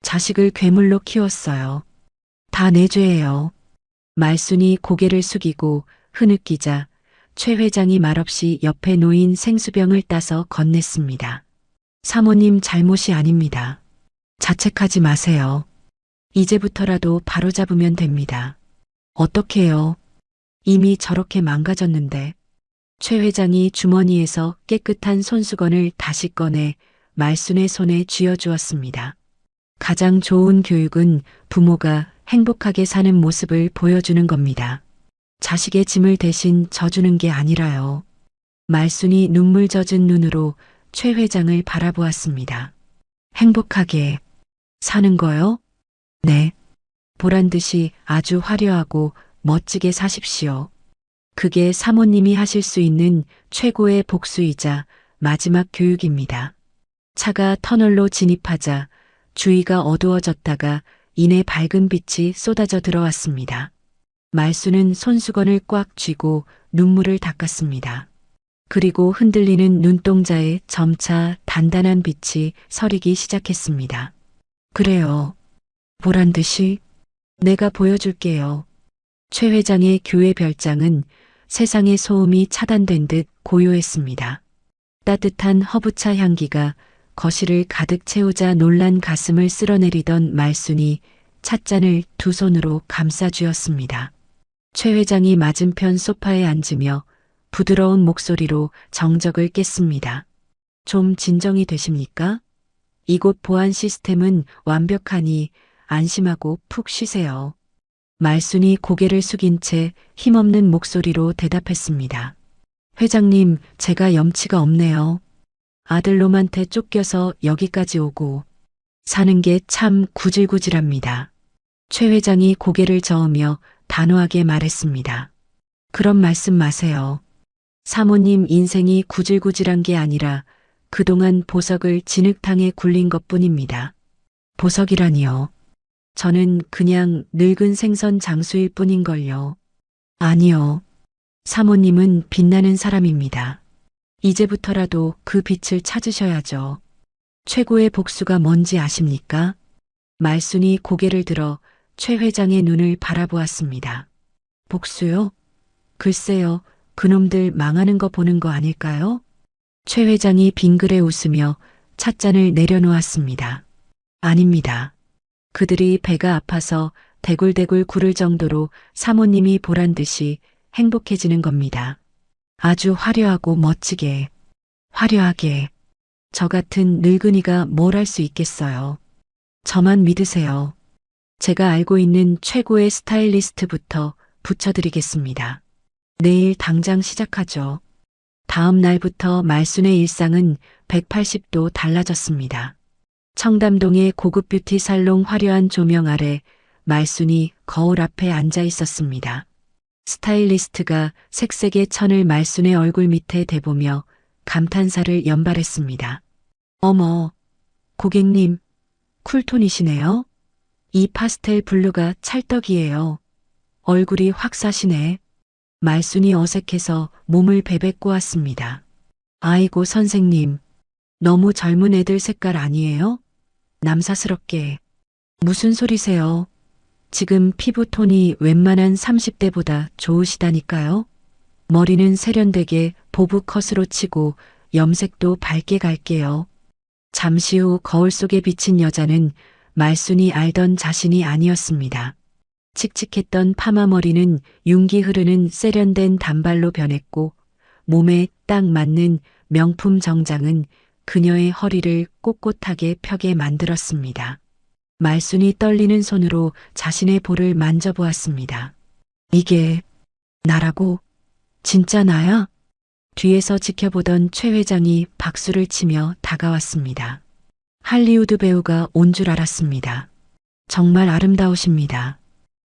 자식을 괴물로 키웠어요. 다 내 죄예요. 말순이 고개를 숙이고 흐느끼자 최 회장이 말없이 옆에 놓인 생수병을 따서 건넸습니다. 사모님 잘못이 아닙니다. 자책하지 마세요. 이제부터라도 바로잡으면 됩니다. 어떡해요. 이미 저렇게 망가졌는데. 최 회장이 주머니에서 깨끗한 손수건을 다시 꺼내 말순의 손에 쥐어주었습니다. 가장 좋은 교육은 부모가 행복하게 사는 모습을 보여주는 겁니다. 자식의 짐을 대신 져주는 게 아니라요. 말순이 눈물 젖은 눈으로 최 회장을 바라보았습니다. 행복하게 사는 거요? 네. 보란 듯이 아주 화려하고 멋지게 사십시오. 그게 사모님이 하실 수 있는 최고의 복수이자 마지막 교육입니다. 차가 터널로 진입하자 주위가 어두워졌다가 이내 밝은 빛이 쏟아져 들어왔습니다. 말수는 손수건을 꽉 쥐고 눈물을 닦았습니다. 그리고 흔들리는 눈동자에 점차 단단한 빛이 서리기 시작했습니다. 그래요. 보란 듯이 내가 보여줄게요. 최 회장의 교회 별장은 세상의 소음이 차단된 듯 고요했습니다. 따뜻한 허브차 향기가 거실을 가득 채우자 놀란 가슴을 쓸어내리던 말순이 찻잔을 두 손으로 감싸 쥐었습니다. 최 회장이 맞은편 소파에 앉으며 부드러운 목소리로 정적을 깼습니다. 좀 진정이 되십니까? 이곳 보안 시스템은 완벽하니 안심하고 푹 쉬세요. 말순이 고개를 숙인 채 힘없는 목소리로 대답했습니다. 회장님, 제가 염치가 없네요. 아들놈한테 쫓겨서 여기까지 오고 사는 게 참 구질구질합니다. 최 회장이 고개를 저으며 단호하게 말했습니다. 그런 말씀 마세요. 사모님 인생이 구질구질한 게 아니라 그동안 보석을 진흙탕에 굴린 것뿐입니다. 보석이라니요. 저는 그냥 늙은 생선 장수일 뿐인걸요. 아니요. 사모님은 빛나는 사람입니다. 이제부터라도 그 빛을 찾으셔야죠. 최고의 복수가 뭔지 아십니까? 말순이 고개를 들어 최 회장의 눈을 바라보았습니다. 복수요? 글쎄요, 그놈들 망하는 거 보는 거 아닐까요? 최 회장이 빙그레 웃으며 찻잔을 내려놓았습니다. 아닙니다. 그들이 배가 아파서 대굴대굴 구를 정도로 사모님이 보란 듯이 행복해지는 겁니다. 아주 화려하고 멋지게, 화려하게. 저 같은 늙은이가 뭘 할 수 있겠어요. 저만 믿으세요. 제가 알고 있는 최고의 스타일리스트부터 붙여드리겠습니다. 내일 당장 시작하죠. 다음 날부터 말순의 일상은 180도 달라졌습니다. 청담동의 고급 뷰티 살롱 화려한 조명 아래 말순이 거울 앞에 앉아 있었습니다. 스타일리스트가 색색의 천을 말순의 얼굴 밑에 대보며 감탄사를 연발했습니다. 어머, 고객님, 쿨톤이시네요. 이 파스텔 블루가 찰떡이에요. 얼굴이 확 사시네. 말순이 어색해서 몸을 베베 꼬았습니다. 아이고 선생님, 너무 젊은 애들 색깔 아니에요? 남사스럽게. 무슨 소리세요? 지금 피부톤이 웬만한 30대보다 좋으시다니까요. 머리는 세련되게 보브 컷으로 치고 염색도 밝게 갈게요. 잠시 후 거울 속에 비친 여자는 말순이 알던 자신이 아니었습니다. 칙칙했던 파마머리는 윤기 흐르는 세련된 단발로 변했고 몸에 딱 맞는 명품 정장은 그녀의 허리를 꼿꼿하게 펴게 만들었습니다. 말순이 떨리는 손으로 자신의 볼을 만져보았습니다. 이게 나라고? 진짜 나야? 뒤에서 지켜보던 최 회장이 박수를 치며 다가왔습니다. 할리우드 배우가 온 줄 알았습니다. 정말 아름다우십니다.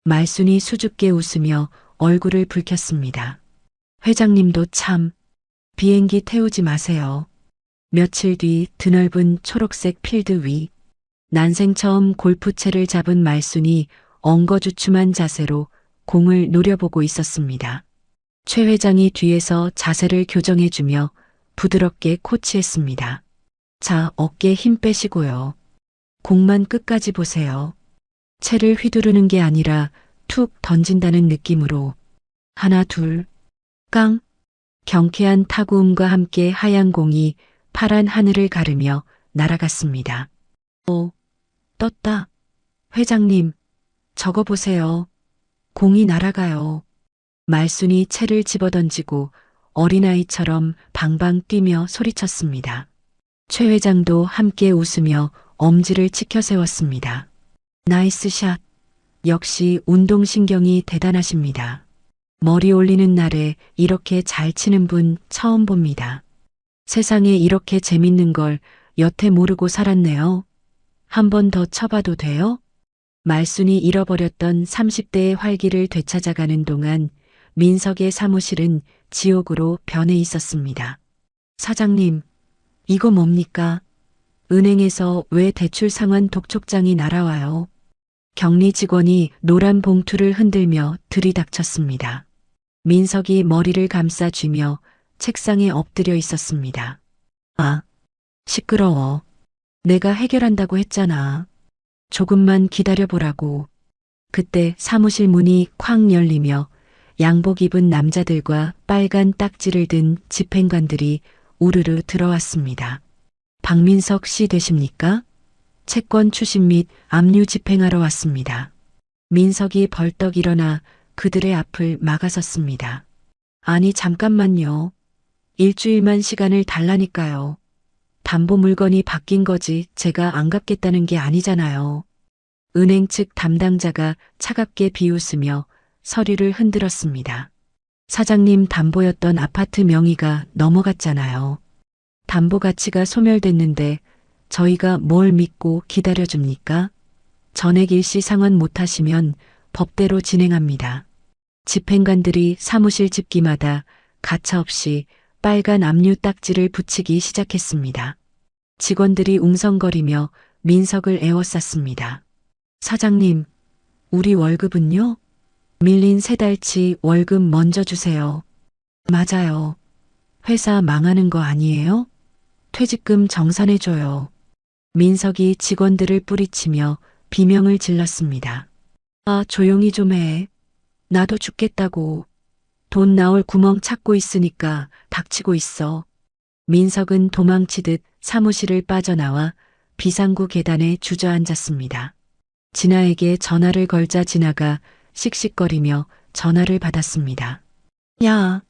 말순이 수줍게 웃으며 얼굴을 붉혔습니다. 회장님도 참. 비행기 태우지 마세요. 며칠 뒤 드넓은 초록색 필드 위. 난생 처음 골프채를 잡은 말순이 엉거주춤한 자세로 공을 노려보고 있었습니다. 최 회장이 뒤에서 자세를 교정해주며 부드럽게 코치했습니다. 자, 어깨 힘 빼시고요. 공만 끝까지 보세요. 채를 휘두르는 게 아니라 툭 던진다는 느낌으로. 하나, 둘, 깡. 경쾌한 타구음과 함께 하얀 공이 파란 하늘을 가르며 날아갔습니다. 오, 떴다. 회장님, 저거 보세요. 공이 날아가요. 말순이 채를 집어던지고 어린아이처럼 방방 뛰며 소리쳤습니다. 최 회장도 함께 웃으며 엄지를 치켜 세웠습니다. 나이스 샷. 역시 운동신경이 대단하십니다. 머리 올리는 날에 이렇게 잘 치는 분 처음 봅니다. 세상에 이렇게 재밌는 걸 여태 모르고 살았네요. 한 번 더 쳐봐도 돼요? 말순이 잃어버렸던 30대의 활기를 되찾아가는 동안 민석의 사무실은 지옥으로 변해 있었습니다. 사장님, 이거 뭡니까? 은행에서 왜 대출 상환 독촉장이 날아와요? 격리 직원이 노란 봉투를 흔들며 들이닥쳤습니다. 민석이 머리를 감싸쥐며 책상에 엎드려 있었습니다. 아, 시끄러워. 내가 해결한다고 했잖아. 조금만 기다려보라고. 그때 사무실 문이 쾅 열리며 양복 입은 남자들과 빨간 딱지를 든 집행관들이 우르르 들어왔습니다. 박민석 씨 되십니까? 채권 추심 및 압류 집행하러 왔습니다. 민석이 벌떡 일어나 그들의 앞을 막아섰습니다. 아니 잠깐만요. 일주일만 시간을 달라니까요. 담보 물건이 바뀐 거지 제가 안 갚겠다는 게 아니잖아요. 은행 측 담당자가 차갑게 비웃으며 서류를 흔들었습니다. 사장님 담보였던 아파트 명의가 넘어갔잖아요. 담보 가치가 소멸됐는데 저희가 뭘 믿고 기다려줍니까? 전액 일시 상환 못하시면 법대로 진행합니다. 집행관들이 사무실 집기마다 가차없이 빨간 압류 딱지를 붙이기 시작했습니다. 직원들이 웅성거리며 민석을 에워쌌습니다. 사장님, 우리 월급은요? 밀린 3달치 월급 먼저 주세요. 맞아요. 회사 망하는 거 아니에요? 퇴직금 정산해줘요. 민석이 직원들을 뿌리치며 비명을 질렀습니다. 아, 조용히 좀 해. 나도 죽겠다고. 돈 나올 구멍 찾고 있으니까 닥치고 있어. 민석은 도망치듯 사무실을 빠져나와 비상구 계단에 주저앉았습니다. 진아에게 전화를 걸자 진아가 씩씩거리며 전화를 받았습니다. 야,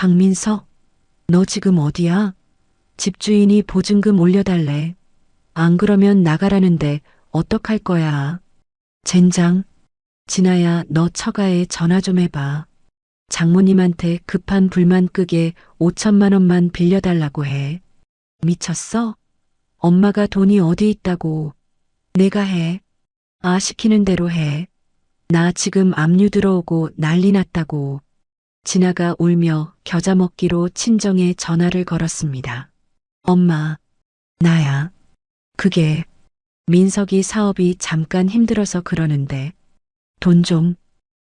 박민석, 너 지금 어디야? 집주인이 보증금 올려달래. 안 그러면 나가라는데 어떡할 거야? 젠장. 진아야, 너 처가에 전화 좀 해봐. 장모님한테 급한 불만 끄게 5천만 원만 빌려달라고 해. 미쳤어? 엄마가 돈이 어디 있다고. 내가 해. 아, 시키는 대로 해. 나 지금 압류 들어오고 난리 났다고. 진아가 울며 겨자 먹기로 친정에 전화를 걸었습니다. 엄마, 나야. 그게 민석이 사업이 잠깐 힘들어서 그러는데 돈 좀.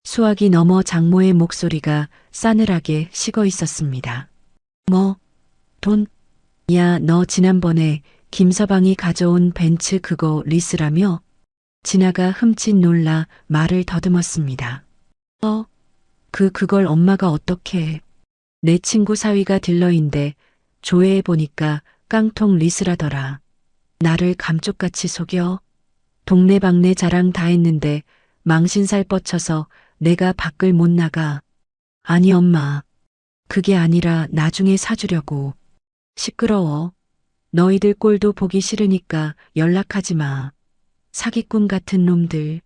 수학이 넘어 장모의 목소리가 싸늘하게 식어 있었습니다. 뭐, 돈? 야, 너 지난번에 김서방이 가져온 벤츠 그거 리스라며? 진아가 흠칫 놀라 말을 더듬었습니다. 그걸 엄마가 어떻게 해? 내 친구 사위가 딜러인데 조회해 보니까 깡통 리스라더라. 나를 감쪽같이 속여? 동네방네 자랑 다 했는데 망신살 뻗쳐서 내가 밖을 못 나가. 아니 엄마, 그게 아니라 나중에 사주려고. 시끄러워. 너희들 꼴도 보기 싫으니까 연락하지 마. 사기꾼 같은 놈들.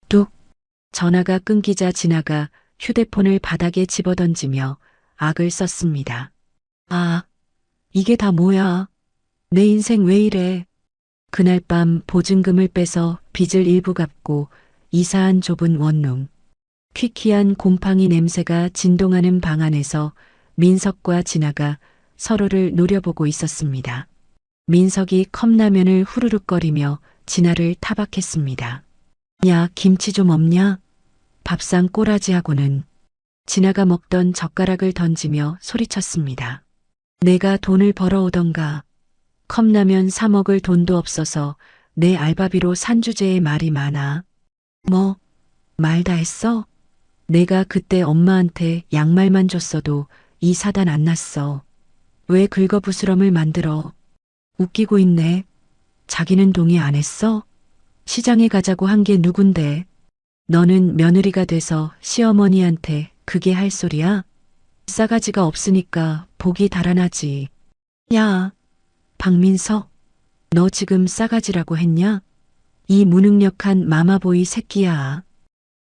뚝. 전화가 끊기자 진아가 휴대폰을 바닥에 집어던지며 악을 썼습니다. 아, 이게 다 뭐야? 내 인생 왜 이래? 그날 밤 보증금을 빼서 빚을 일부 갚고 이사한 좁은 원룸. 퀴퀴한 곰팡이 냄새가 진동하는 방 안에서 민석과 진아가 서로를 노려보고 있었습니다. 민석이 컵라면을 후루룩거리며 진아를 타박했습니다. 야, 김치 좀 없냐? 밥상 꼬라지하고는. 진아가 먹던 젓가락을 던지며 소리쳤습니다. 내가 돈을 벌어오던가. 컵라면 사 먹을 돈도 없어서 내 알바비로 산주제에 말이 많아. 뭐, 말 다 했어? 내가 그때 엄마한테 양말만 줬어도 이 사단 안 났어. 왜 긁어부스럼을 만들어? 웃기고 있네. 자기는 동의 안 했어? 시장에 가자고 한 게 누군데? 너는 며느리가 돼서 시어머니한테 그게 할 소리야? 싸가지가 없으니까 복이 달아나지. 야, 박민석, 너 지금 싸가지라고 했냐? 이 무능력한 마마보이 새끼야.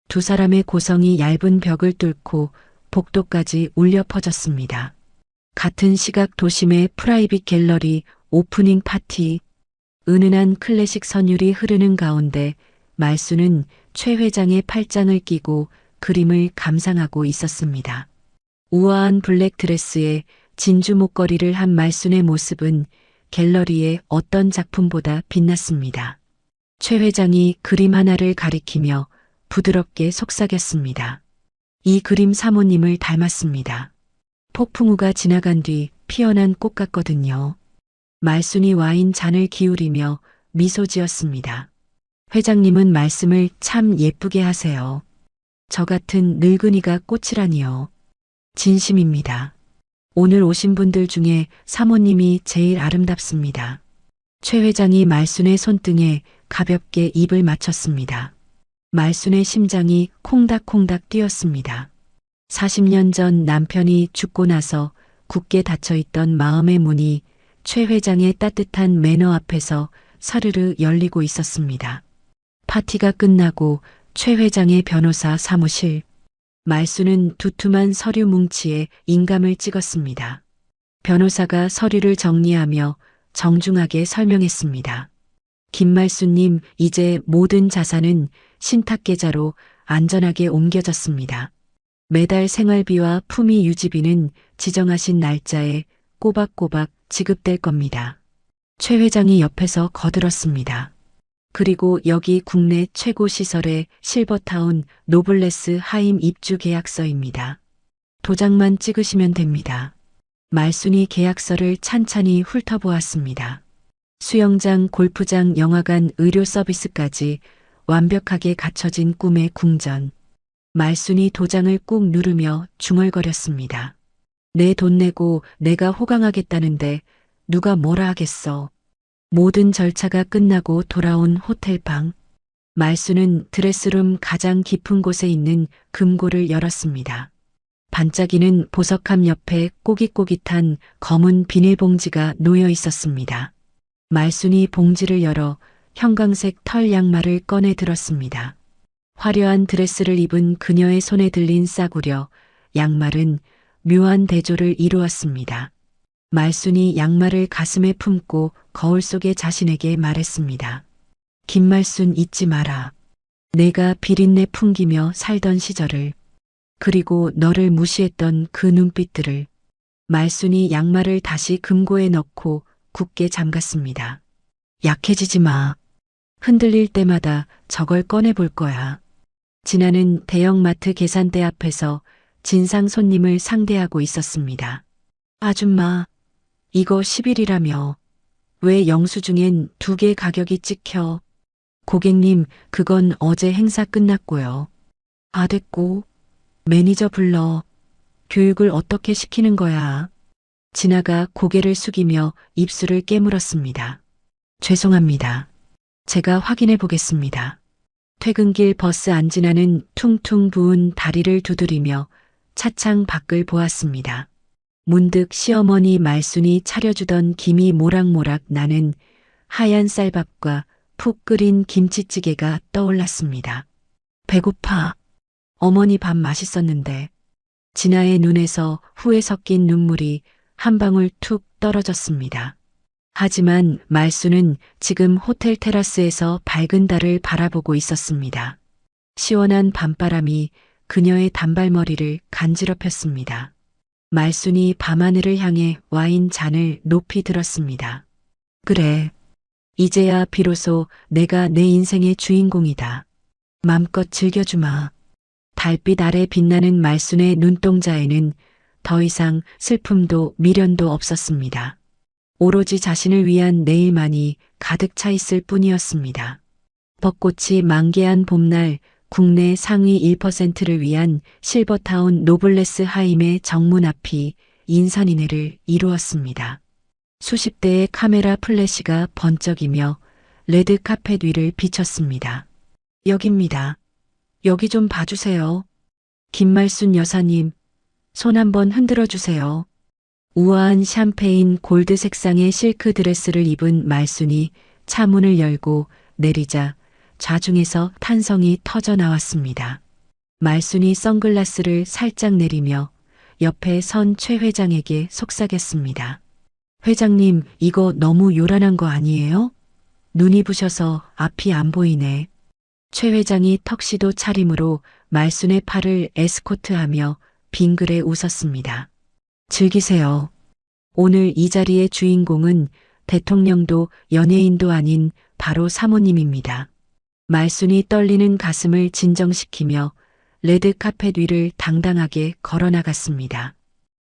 두 사람의 고성이 얇은 벽을 뚫고 복도까지 울려 퍼졌습니다. 같은 시각 도심의 프라이빗 갤러리 오프닝 파티. 은은한 클래식 선율이 흐르는 가운데 말수는 최 회장의 팔짱을 끼고 그림을 감상하고 있었습니다. 우아한 블랙 드레스에 진주 목걸이를 한 말순의 모습은 갤러리의 어떤 작품보다 빛났습니다. 최 회장이 그림 하나를 가리키며 부드럽게 속삭였습니다. 이 그림 사모님을 닮았습니다. 폭풍우가 지나간 뒤 피어난 꽃 같거든요. 말순이 와인 잔을 기울이며 미소 지었습니다. 회장님은 말씀을 참 예쁘게 하세요. 저 같은 늙은이가 꽃이라니요. 진심입니다. 오늘 오신 분들 중에 사모님이 제일 아름답습니다. 최 회장이 말순의 손등에 가볍게 입을 맞췄습니다. 말순의 심장이 콩닥콩닥 뛰었습니다. 40년 전 남편이 죽고 나서 굳게 닫혀있던 마음의 문이 최 회장의 따뜻한 매너 앞에서 사르르 열리고 있었습니다. 파티가 끝나고 최 회장의 변호사 사무실. 말수는 두툼한 서류 뭉치에 인감을 찍었습니다. 변호사가 서류를 정리하며 정중하게 설명했습니다. 김말수님, 이제 모든 자산은 신탁계좌로 안전하게 옮겨졌습니다. 매달 생활비와 품위 유지비는 지정하신 날짜에 꼬박꼬박 지급될 겁니다. 최 회장이 옆에서 거들었습니다. 그리고 여기 국내 최고 시설의 실버타운 노블레스 하임 입주 계약서입니다. 도장만 찍으시면 됩니다. 말순이 계약서를 찬찬히 훑어보았습니다. 수영장, 골프장, 영화관, 의료 서비스까지 완벽하게 갖춰진 꿈의 궁전. 말순이 도장을 꾹 누르며 중얼거렸습니다. 내 돈 내고 내가 호강하겠다는데 누가 뭐라 하겠어. 모든 절차가 끝나고 돌아온 호텔방. 말수는 드레스룸 가장 깊은 곳에 있는 금고를 열었습니다. 반짝이는 보석함 옆에 꼬깃꼬깃한 검은 비닐봉지가 놓여 있었습니다. 말순이 봉지를 열어 형광색 털 양말을 꺼내 들었습니다. 화려한 드레스를 입은 그녀의 손에 들린 싸구려 양말은 묘한 대조를 이루었습니다. 말순이 양말을 가슴에 품고 거울 속의 자신에게 말했습니다. 김말순 잊지 마라. 내가 비린내 풍기며 살던 시절을, 그리고 너를 무시했던 그 눈빛들을. 말순이 양말을 다시 금고에 넣고 굳게 잠갔습니다. 약해지지 마. 흔들릴 때마다 저걸 꺼내볼 거야. 진아는 대형마트 계산대 앞에서 진상 손님을 상대하고 있었습니다. 아줌마, 이거 10일이라며. 왜 영수증엔 2개 가격이 찍혀? 고객님, 그건 어제 행사 끝났고요. 아, 됐고. 매니저 불러. 교육을 어떻게 시키는 거야? 진아가 고개를 숙이며 입술을 깨물었습니다. 죄송합니다. 제가 확인해 보겠습니다. 퇴근길 버스 안진아는 퉁퉁 부은 다리를 두드리며 차창 밖을 보았습니다. 문득 시어머니 말순이 차려주던 김이 모락모락 나는 하얀 쌀밥과 푹 끓인 김치찌개가 떠올랐습니다. 배고파. 어머니 밥 맛있었는데. 진아의 눈에서 후회 섞인 눈물이 한 방울 툭 떨어졌습니다. 하지만 말순은 지금 호텔 테라스에서 밝은 달을 바라보고 있었습니다. 시원한 밤바람이 그녀의 단발머리를 간지럽혔습니다. 말순이 밤하늘을 향해 와인 잔을 높이 들었습니다. 그래. 이제야 비로소 내가 내 인생의 주인공이다. 맘껏 즐겨주마. 달빛 아래 빛나는 말순의 눈동자에는 더 이상 슬픔도 미련도 없었습니다. 오로지 자신을 위한 내일만이 가득 차 있을 뿐이었습니다. 벚꽃이 만개한 봄날 국내 상위 1%를 위한 실버타운 노블레스 하임의 정문 앞이 인산인해를 이루었습니다. 수십 대의 카메라 플래시가 번쩍이며 레드 카펫 위를 비쳤습니다. 여기입니다. 여기 좀 봐주세요. 김말순 여사님, 손 한번 흔들어 주세요. 우아한 샴페인 골드 색상의 실크 드레스를 입은 말순이 차 문을 열고 내리자 좌중에서 탄성이 터져 나왔습니다. 말순이 선글라스를 살짝 내리며 옆에 선 최 회장에게 속삭였습니다. 회장님, 이거 너무 요란한 거 아니에요? 눈이 부셔서 앞이 안 보이네. 최 회장이 턱시도 차림으로 말순의 팔을 에스코트하며 빙그레 웃었습니다. 즐기세요. 오늘 이 자리의 주인공은 대통령도 연예인도 아닌 바로 사모님입니다. 말순이 떨리는 가슴을 진정시키며 레드 카펫 위를 당당하게 걸어나갔습니다.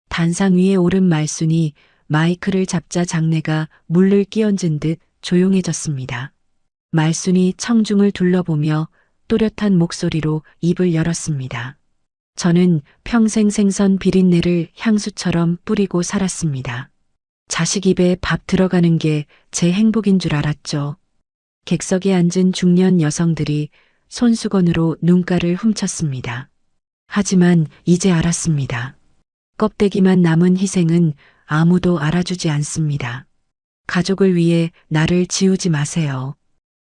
단상 위에 오른 말순이 마이크를 잡자 장내가 물을 끼얹은 듯 조용해졌습니다. 말순이 청중을 둘러보며 또렷한 목소리로 입을 열었습니다. 저는 평생 생선 비린내를 향수처럼 뿌리고 살았습니다. 자식 입에 밥 들어가는 게 제 행복인 줄 알았죠. 객석에 앉은 중년 여성들이 손수건으로 눈가를 훔쳤습니다. 하지만 이제 알았습니다. 껍데기만 남은 희생은 아무도 알아주지 않습니다. 가족을 위해 나를 지우지 마세요.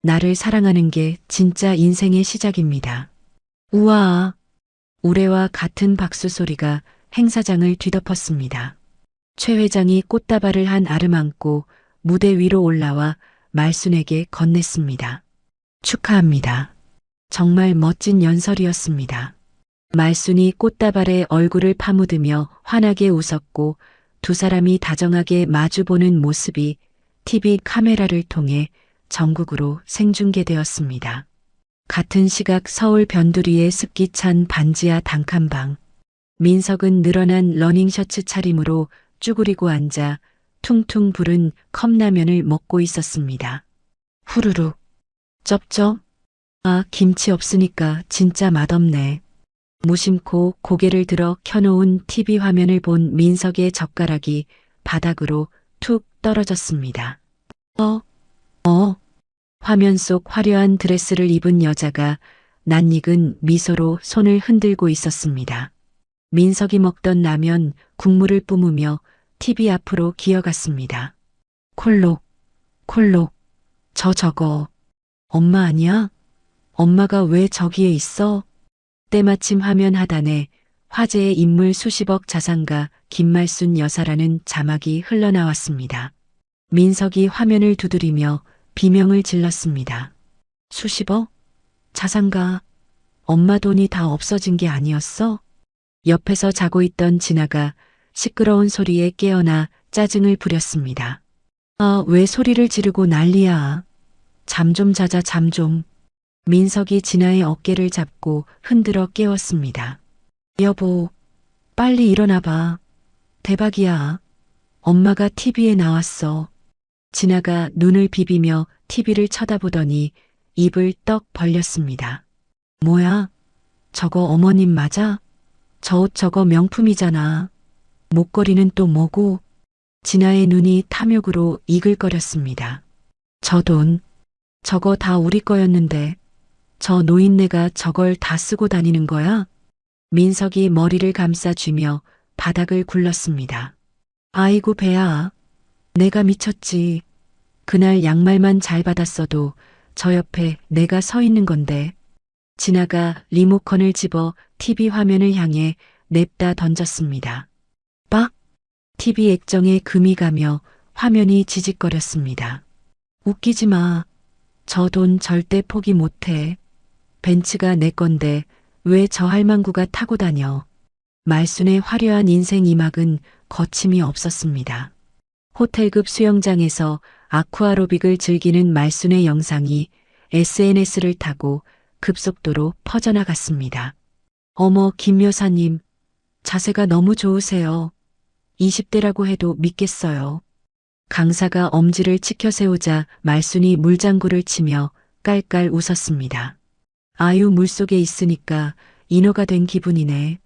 나를 사랑하는 게 진짜 인생의 시작입니다. 우와! 우레와 같은 박수 소리가 행사장을 뒤덮었습니다. 최 회장이 꽃다발을 한 알을 안고 무대 위로 올라와 말순에게 건넸습니다. 축하합니다. 정말 멋진 연설이었습니다. 말순이 꽃다발에 얼굴을 파묻으며 환하게 웃었고 두 사람이 다정하게 마주보는 모습이 TV 카메라를 통해 전국으로 생중계되었습니다. 같은 시각 서울 변두리의 습기 찬 반지하 단칸방. 민석은 늘어난 러닝셔츠 차림으로 쭈그리고 앉아 퉁퉁 부른 컵라면을 먹고 있었습니다. 후루룩. 쩝쩝. 아, 김치 없으니까 진짜 맛없네. 무심코 고개를 들어 켜놓은 TV 화면을 본 민석의 젓가락이 바닥으로 툭 떨어졌습니다. 화면 속 화려한 드레스를 입은 여자가 낯익은 미소로 손을 흔들고 있었습니다. 민석이 먹던 라면 국물을 뿜으며 TV 앞으로 기어갔습니다. 콜록, 콜록, 저거. 엄마 아니야? 엄마가 왜 저기에 있어? 때마침 화면 하단에 화제의 인물 수십억 자산가 김말순 여사라는 자막이 흘러나왔습니다. 민석이 화면을 두드리며 비명을 질렀습니다. 수십억? 자산가? 엄마 돈이 다 없어진 게 아니었어? 옆에서 자고 있던 진아가 시끄러운 소리에 깨어나 짜증을 부렸습니다. 아, 왜 소리를 지르고 난리야? 잠 좀 자자, 잠 좀. 민석이 진아의 어깨를 잡고 흔들어 깨웠습니다. 여보, 빨리 일어나봐. 대박이야. 엄마가 TV에 나왔어. 진아가 눈을 비비며 TV를 쳐다보더니 입을 떡 벌렸습니다. 뭐야? 저거 어머님 맞아? 저 옷 저거 명품이잖아. 목걸이는 또 뭐고? 진아의 눈이 탐욕으로 이글거렸습니다. 저 돈, 저거 다 우리 거였는데 저 노인네가 저걸 다 쓰고 다니는 거야? 민석이 머리를 감싸쥐며 바닥을 굴렀습니다. 아이고 배야, 내가 미쳤지. 그날 양말만 잘 받았어도 저 옆에 내가 서 있는 건데. 진아가 리모컨을 집어 TV 화면을 향해 냅다 던졌습니다. 빡! TV 액정에 금이 가며 화면이 지직거렸습니다. 웃기지 마. 저 돈 절대 포기 못해. 벤츠가 내 건데 왜 저 할망구가 타고 다녀. 말순의 화려한 인생 이막은 거침이 없었습니다. 호텔급 수영장에서 아쿠아로빅을 즐기는 말순의 영상이 SNS를 타고 급속도로 퍼져나갔습니다. 어머, 김 여사님, 자세가 너무 좋으세요. 20대라고 해도 믿겠어요. 강사가 엄지를 치켜 세우자 말순이 물장구를 치며 깔깔 웃었습니다. 아유, 물속에 있으니까 인어가 된 기분이네.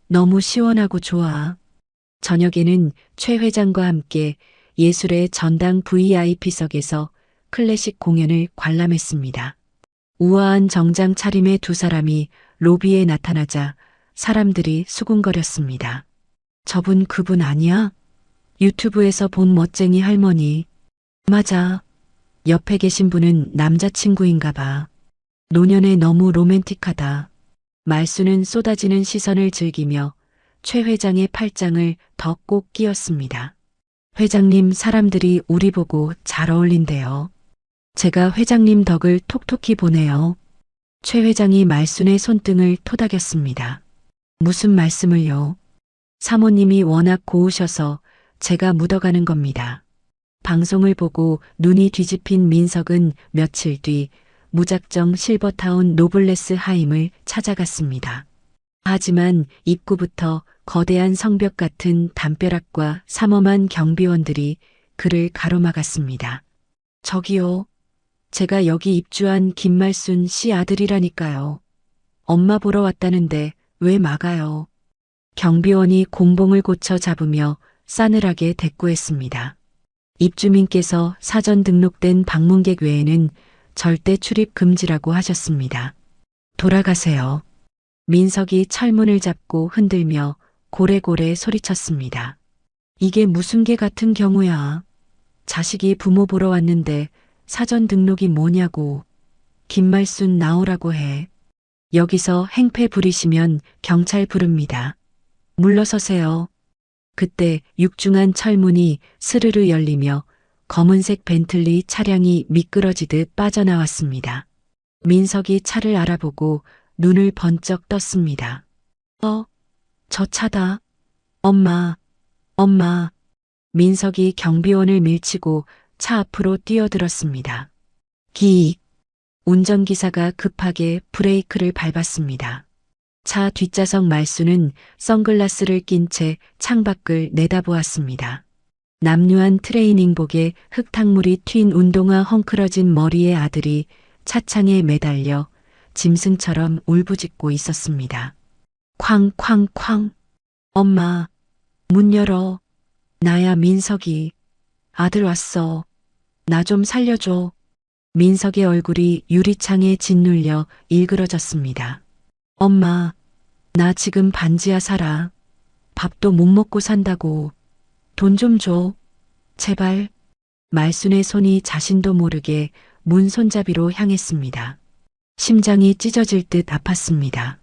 너무 시원하고 좋아. 저녁에는 최 회장과 함께 예술의 전당 VIP석에서 클래식 공연을 관람했습니다. 우아한 정장 차림의 두 사람이 로비에 나타나자 사람들이 수군거렸습니다. 저분 그분 아니야? 유튜브에서 본 멋쟁이 할머니. 맞아. 옆에 계신 분은 남자친구인가 봐. 노년에 너무 로맨틱하다. 말순은 쏟아지는 시선을 즐기며 최 회장의 팔짱을 더 꼭 끼웠습니다. 회장님, 사람들이 우리 보고 잘 어울린대요. 제가 회장님 덕을 톡톡히 보네요. 최 회장이 말순의 손등을 토닥였습니다. 무슨 말씀을요? 사모님이 워낙 고우셔서 제가 묻어가는 겁니다. 방송을 보고 눈이 뒤집힌 민석은 며칠 뒤 무작정 실버타운 노블레스 하임을 찾아갔습니다. 하지만 입구부터 거대한 성벽 같은 담벼락과 삼엄한 경비원들이 그를 가로막았습니다. 저기요. 제가 여기 입주한 김말순 씨 아들이라니까요. 엄마 보러 왔다는데 왜 막아요? 경비원이 곤봉을 고쳐 잡으며 싸늘하게 대꾸했습니다. 입주민께서 사전 등록된 방문객 외에는 절대 출입 금지라고 하셨습니다. 돌아가세요. 민석이 철문을 잡고 흔들며 고래고래 소리쳤습니다. 이게 무슨 개 같은 경우야. 자식이 부모 보러 왔는데 사전 등록이 뭐냐고. 김말순 나오라고 해. 여기서 행패 부리시면 경찰 부릅니다. 물러서세요. 그때 육중한 철문이 스르르 열리며 검은색 벤틀리 차량이 미끄러지듯 빠져나왔습니다. 민석이 차를 알아보고 눈을 번쩍 떴습니다. 저 차다. 엄마. 민석이 경비원을 밀치고 차 앞으로 뛰어들었습니다. 기익. 운전기사가 급하게 브레이크를 밟았습니다. 차 뒷좌석 말순은 선글라스를 낀 채 창밖을 내다보았습니다. 남루한 트레이닝복에 흙탕물이 튄 운동화 헝클어진 머리의 아들이 차창에 매달려 짐승처럼 울부짖고 있었습니다. 쾅쾅쾅. 엄마, 문 열어. 나야 민석이. 아들 왔어. 나 좀 살려줘. 민석의 얼굴이 유리창에 짓눌려 일그러졌습니다. 엄마, 나 지금 반지하 살아. 밥도 못 먹고 산다고. 돈 좀 줘. 제발. 말순의 손이 자신도 모르게 문 손잡이로 향했습니다. 심장이 찢어질 듯 아팠습니다.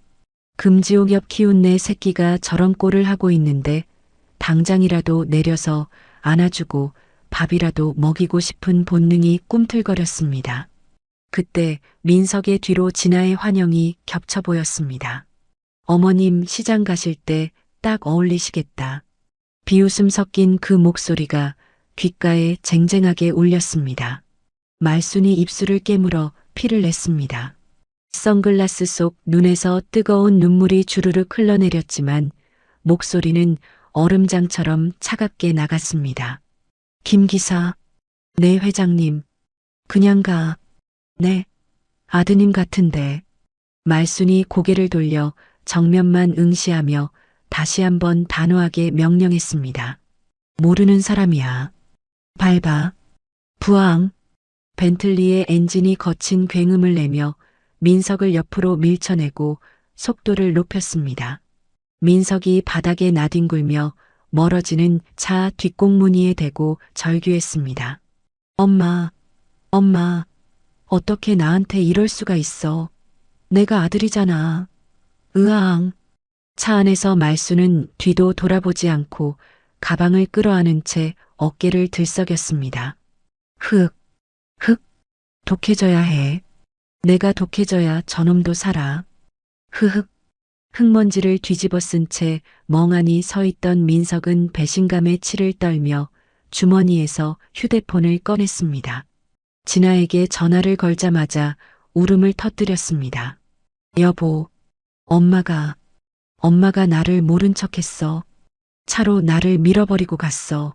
금지옥 옆 키운 내 새끼가 저런 꼴을 하고 있는데 당장이라도 내려서 안아주고 밥이라도 먹이고 싶은 본능이 꿈틀거렸습니다. 그때 민석의 뒤로 진아의 환영이 겹쳐 보였습니다. 어머님 시장 가실 때 딱 어울리시겠다. 비웃음 섞인 그 목소리가 귓가에 쟁쟁하게 울렸습니다. 말순이 입술을 깨물어 피를 냈습니다. 선글라스 속 눈에서 뜨거운 눈물이 주르륵 흘러내렸지만 목소리는 얼음장처럼 차갑게 나갔습니다. 김 기사, 네 회장님, 그냥 가. 네, 아드님 같은데. 말순이 고개를 돌려 정면만 응시하며 다시 한번 단호하게 명령했습니다. 모르는 사람이야. 밟아. 부항. 벤틀리의 엔진이 거친 굉음을 내며 민석을 옆으로 밀쳐내고 속도를 높였습니다. 민석이 바닥에 나뒹굴며 멀어지는 차 뒷공무니에 대고 절규했습니다. 엄마, 엄마, 어떻게 나한테 이럴 수가 있어. 내가 아들이잖아. 으앙. 차 안에서 말순은 뒤도 돌아보지 않고 가방을 끌어안은 채 어깨를 들썩였습니다. 흑, 독해져야 해. 내가 독해져야 저놈도 살아. 흐흑. 흙먼지를 뒤집어 쓴 채 멍하니 서 있던 민석은 배신감에 치를 떨며 주머니에서 휴대폰을 꺼냈습니다. 진아에게 전화를 걸자마자 울음을 터뜨렸습니다. 여보, 엄마가 나를 모른 척했어. 차로 나를 밀어버리고 갔어.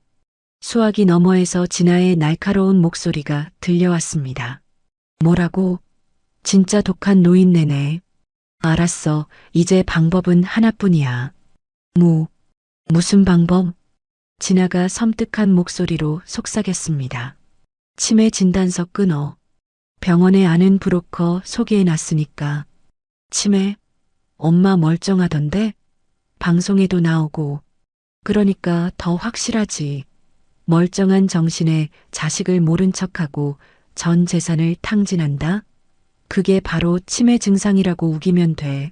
수화기 너머에서 진아의 날카로운 목소리가 들려왔습니다. 뭐라고? 진짜 독한 노인네네. 알았어. 이제 방법은 하나뿐이야. 무슨 방법? 진아가 섬뜩한 목소리로 속삭였습니다. 치매 진단서 끊어. 병원에 아는 브로커 소개해놨으니까. 치매? 엄마 멀쩡하던데? 방송에도 나오고. 그러니까 더 확실하지. 멀쩡한 정신에 자식을 모른 척하고 전 재산을 탕진한다? 그게 바로 치매 증상이라고 우기면 돼.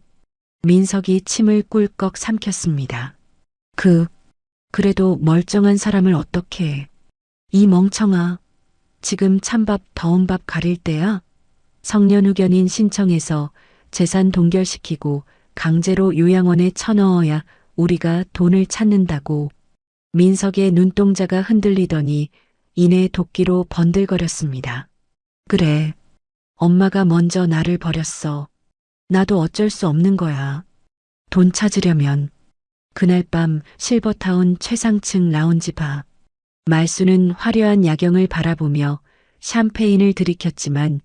민석이 침을 꿀꺽 삼켰습니다. 그래도 멀쩡한 사람을 어떻게 해. 이 멍청아. 지금 찬밥 더운 밥 가릴 때야? 성년후견인 신청해서 재산 동결시키고 강제로 요양원에 쳐넣어야 우리가 돈을 찾는다고. 민석의 눈동자가 흔들리더니 이내 도끼로 번들거렸습니다. 그래. 엄마가 먼저 나를 버렸어. 나도 어쩔 수 없는 거야. 돈 찾으려면. 그날 밤 실버타운 최상층 라운지 바. 말순은 화려한 야경을 바라보며 샴페인을 들이켰지만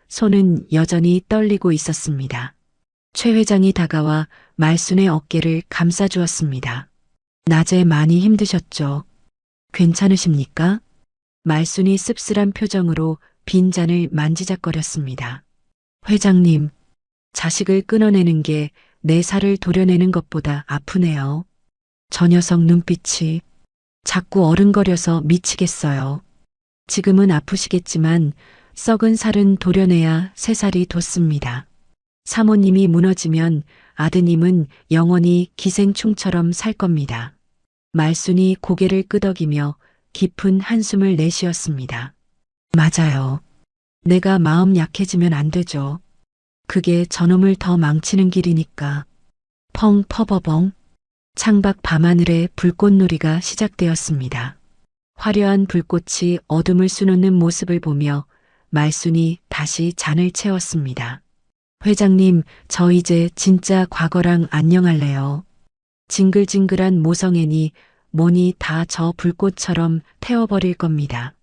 손은 여전히 떨리고 있었습니다. 최 회장이 다가와 말순의 어깨를 감싸주었습니다. 낮에 많이 힘드셨죠? 괜찮으십니까? 말순이 씁쓸한 표정으로 빈잔을 만지작거렸습니다. 회장님, 자식을 끊어내는 게 내 살을 도려내는 것보다 아프네요. 저 녀석 눈빛이 자꾸 어른거려서 미치겠어요. 지금은 아프시겠지만 썩은 살은 도려내야 새 살이 돋습니다. 사모님이 무너지면 아드님은 영원히 기생충처럼 살 겁니다. 말순이 고개를 끄덕이며 깊은 한숨을 내쉬었습니다. 맞아요. 내가 마음 약해지면 안 되죠. 그게 저놈을 더 망치는 길이니까. 펑 퍼버벙. 창밖 밤하늘에 불꽃놀이가 시작되었습니다. 화려한 불꽃이 어둠을 수놓는 모습을 보며 말순이 다시 잔을 채웠습니다. 회장님, 저 이제 진짜 과거랑 안녕할래요. 징글징글한 모성애니 뭐니 다 저 불꽃처럼 태워버릴 겁니다.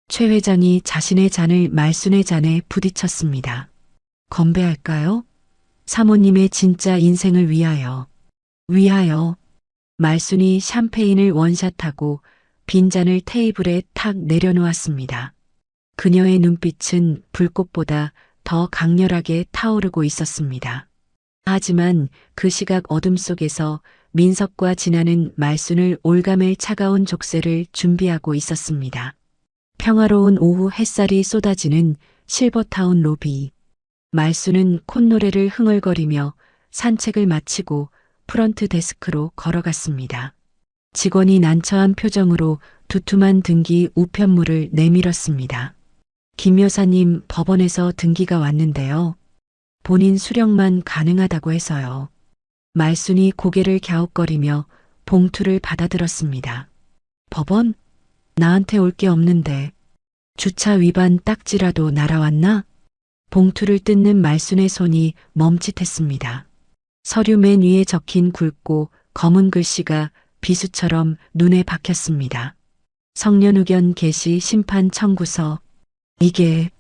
최 회장이 자신의 잔을 말순의 잔에 부딪혔습니다. 건배할까요? 사모님의 진짜 인생을 위하여. 말순이 샴페인을 원샷하고 빈잔을 테이블에 탁 내려놓았습니다. 그녀의 눈빛은 불꽃보다 더 강렬하게 타오르고 있었습니다. 하지만 그 시각 어둠 속에서 민석과 진아는 말순을 올가맬 차가운 족쇄를 준비하고 있었습니다. 평화로운 오후 햇살이 쏟아지는 실버타운 로비. 말순은 콧노래를 흥얼거리며 산책을 마치고 프런트 데스크로 걸어갔습니다. 직원이 난처한 표정으로 두툼한 등기 우편물을 내밀었습니다. 김 여사님, 법원에서 등기가 왔는데요. 본인 수령만 가능하다고 해서요. 말순이 고개를 갸웃거리며 봉투를 받아들었습니다. 법원? 나한테 올 게 없는데. 주차 위반 딱지라도 날아왔나? 봉투를 뜯는 말순의 손이 멈칫했습니다. 서류 맨 위에 적힌 굵고 검은 글씨가 비수처럼 눈에 박혔습니다. 성년 의견 개시 심판 청구서. 이게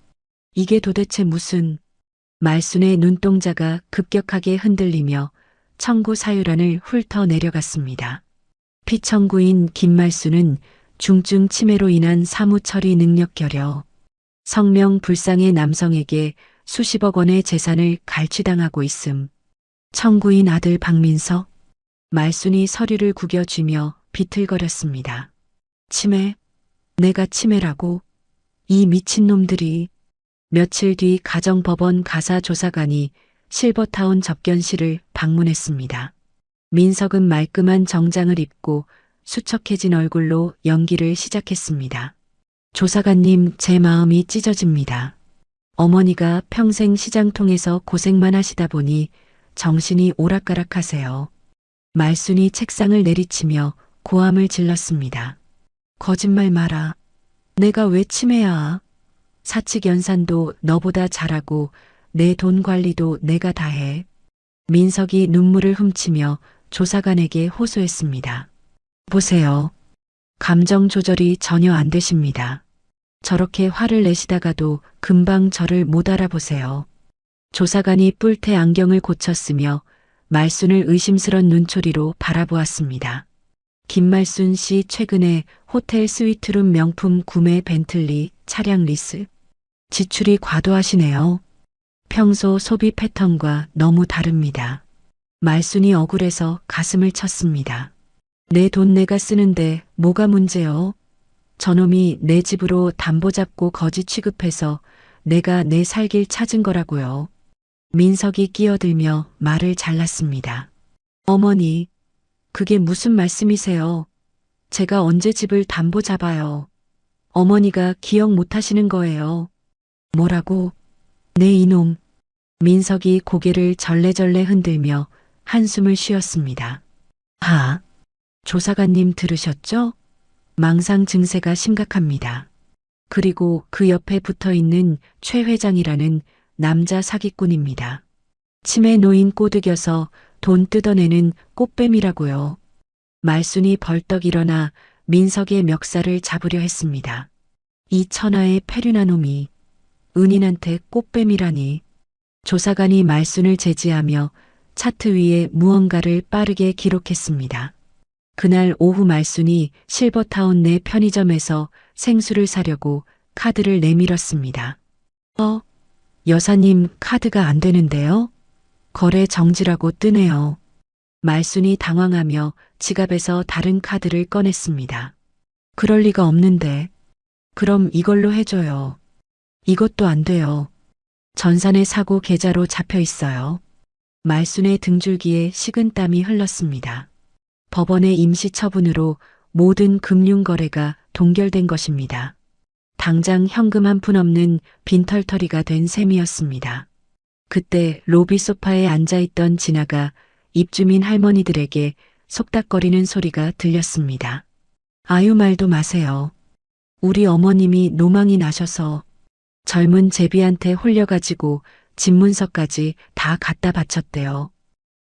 도대체 무슨... 말순의 눈동자가 급격하게 흔들리며 청구 사유란을 훑어 내려갔습니다. 피청구인 김말순은 중증 치매로 인한 사무처리 능력 결여, 성명 불상의 남성에게 수십억 원의 재산을 갈취당하고 있음. 청구인 아들 박민석. 말순이 서류를 구겨쥐며 비틀거렸습니다. 치매? 내가 치매라고? 이 미친놈들이. 며칠 뒤 가정법원 가사조사관이 실버타운 접견실을 방문했습니다. 민석은 말끔한 정장을 입고 수척해진 얼굴로 연기를 시작했습니다. 조사관님, 제 마음이 찢어집니다. 어머니가 평생 시장통에서 고생만 하시다 보니 정신이 오락가락하세요. 말순이 책상을 내리치며 고함을 질렀습니다. 거짓말 마라. 내가 왜 치매야? 사칙 연산도 너보다 잘하고 내 돈 관리도 내가 다 해. 민석이 눈물을 훔치며 조사관에게 호소했습니다. 보세요. 감정 조절이 전혀 안 되십니다. 저렇게 화를 내시다가도 금방 저를 못 알아보세요. 조사관이 뿔테 안경을 고쳤으며 말순을 의심스런 눈초리로 바라보았습니다. 김말순 씨 최근에 호텔 스위트룸 명품 구매 벤틀리 차량 리스. 지출이 과도하시네요. 평소 소비 패턴과 너무 다릅니다. 말순이 억울해서 가슴을 쳤습니다. 내 돈 내가 쓰는데 뭐가 문제요? 저놈이 내 집으로 담보 잡고 거지 취급해서 내가 내 살 길 찾은 거라고요. 민석이 끼어들며 말을 잘랐습니다. 어머니, 그게 무슨 말씀이세요? 제가 언제 집을 담보 잡아요? 어머니가 기억 못 하시는 거예요. 뭐라고? 네 이놈. 민석이 고개를 절레절레 흔들며 한숨을 쉬었습니다. 하, 조사관님 들으셨죠? 망상 증세가 심각합니다. 그리고 그 옆에 붙어 있는 최 회장이라는 남자 사기꾼입니다. 치매 노인 꼬드겨서 돈 뜯어내는 꽃뱀이라고요. 말순이 벌떡 일어나 민석의 멱살을 잡으려 했습니다. 이 천하의 패륜한 놈이 은인한테 꽃뱀이라니. 조사관이 말순을 제지하며 차트 위에 무언가를 빠르게 기록했습니다. 그날 오후 말순이 실버타운 내 편의점에서 생수를 사려고 카드를 내밀었습니다. 여사님, 카드가 안 되는데요? 거래 정지라고 뜨네요. 말순이 당황하며 지갑에서 다른 카드를 꺼냈습니다. 그럴 리가 없는데. 그럼 이걸로 해줘요. 이것도 안 돼요. 전산의 사고 계좌로 잡혀 있어요. 말순의 등줄기에 식은땀이 흘렀습니다. 법원의 임시 처분으로 모든 금융거래가 동결된 것입니다. 당장 현금 한 푼 없는 빈털터리가 된 셈이었습니다. 그때 로비 소파에 앉아있던 진아가 입주민 할머니들에게 속닥거리는 소리가 들렸습니다. 아유, 말도 마세요. 우리 어머님이 노망이 나셔서 젊은 제비한테 홀려가지고 집문서까지 다 갖다 바쳤대요.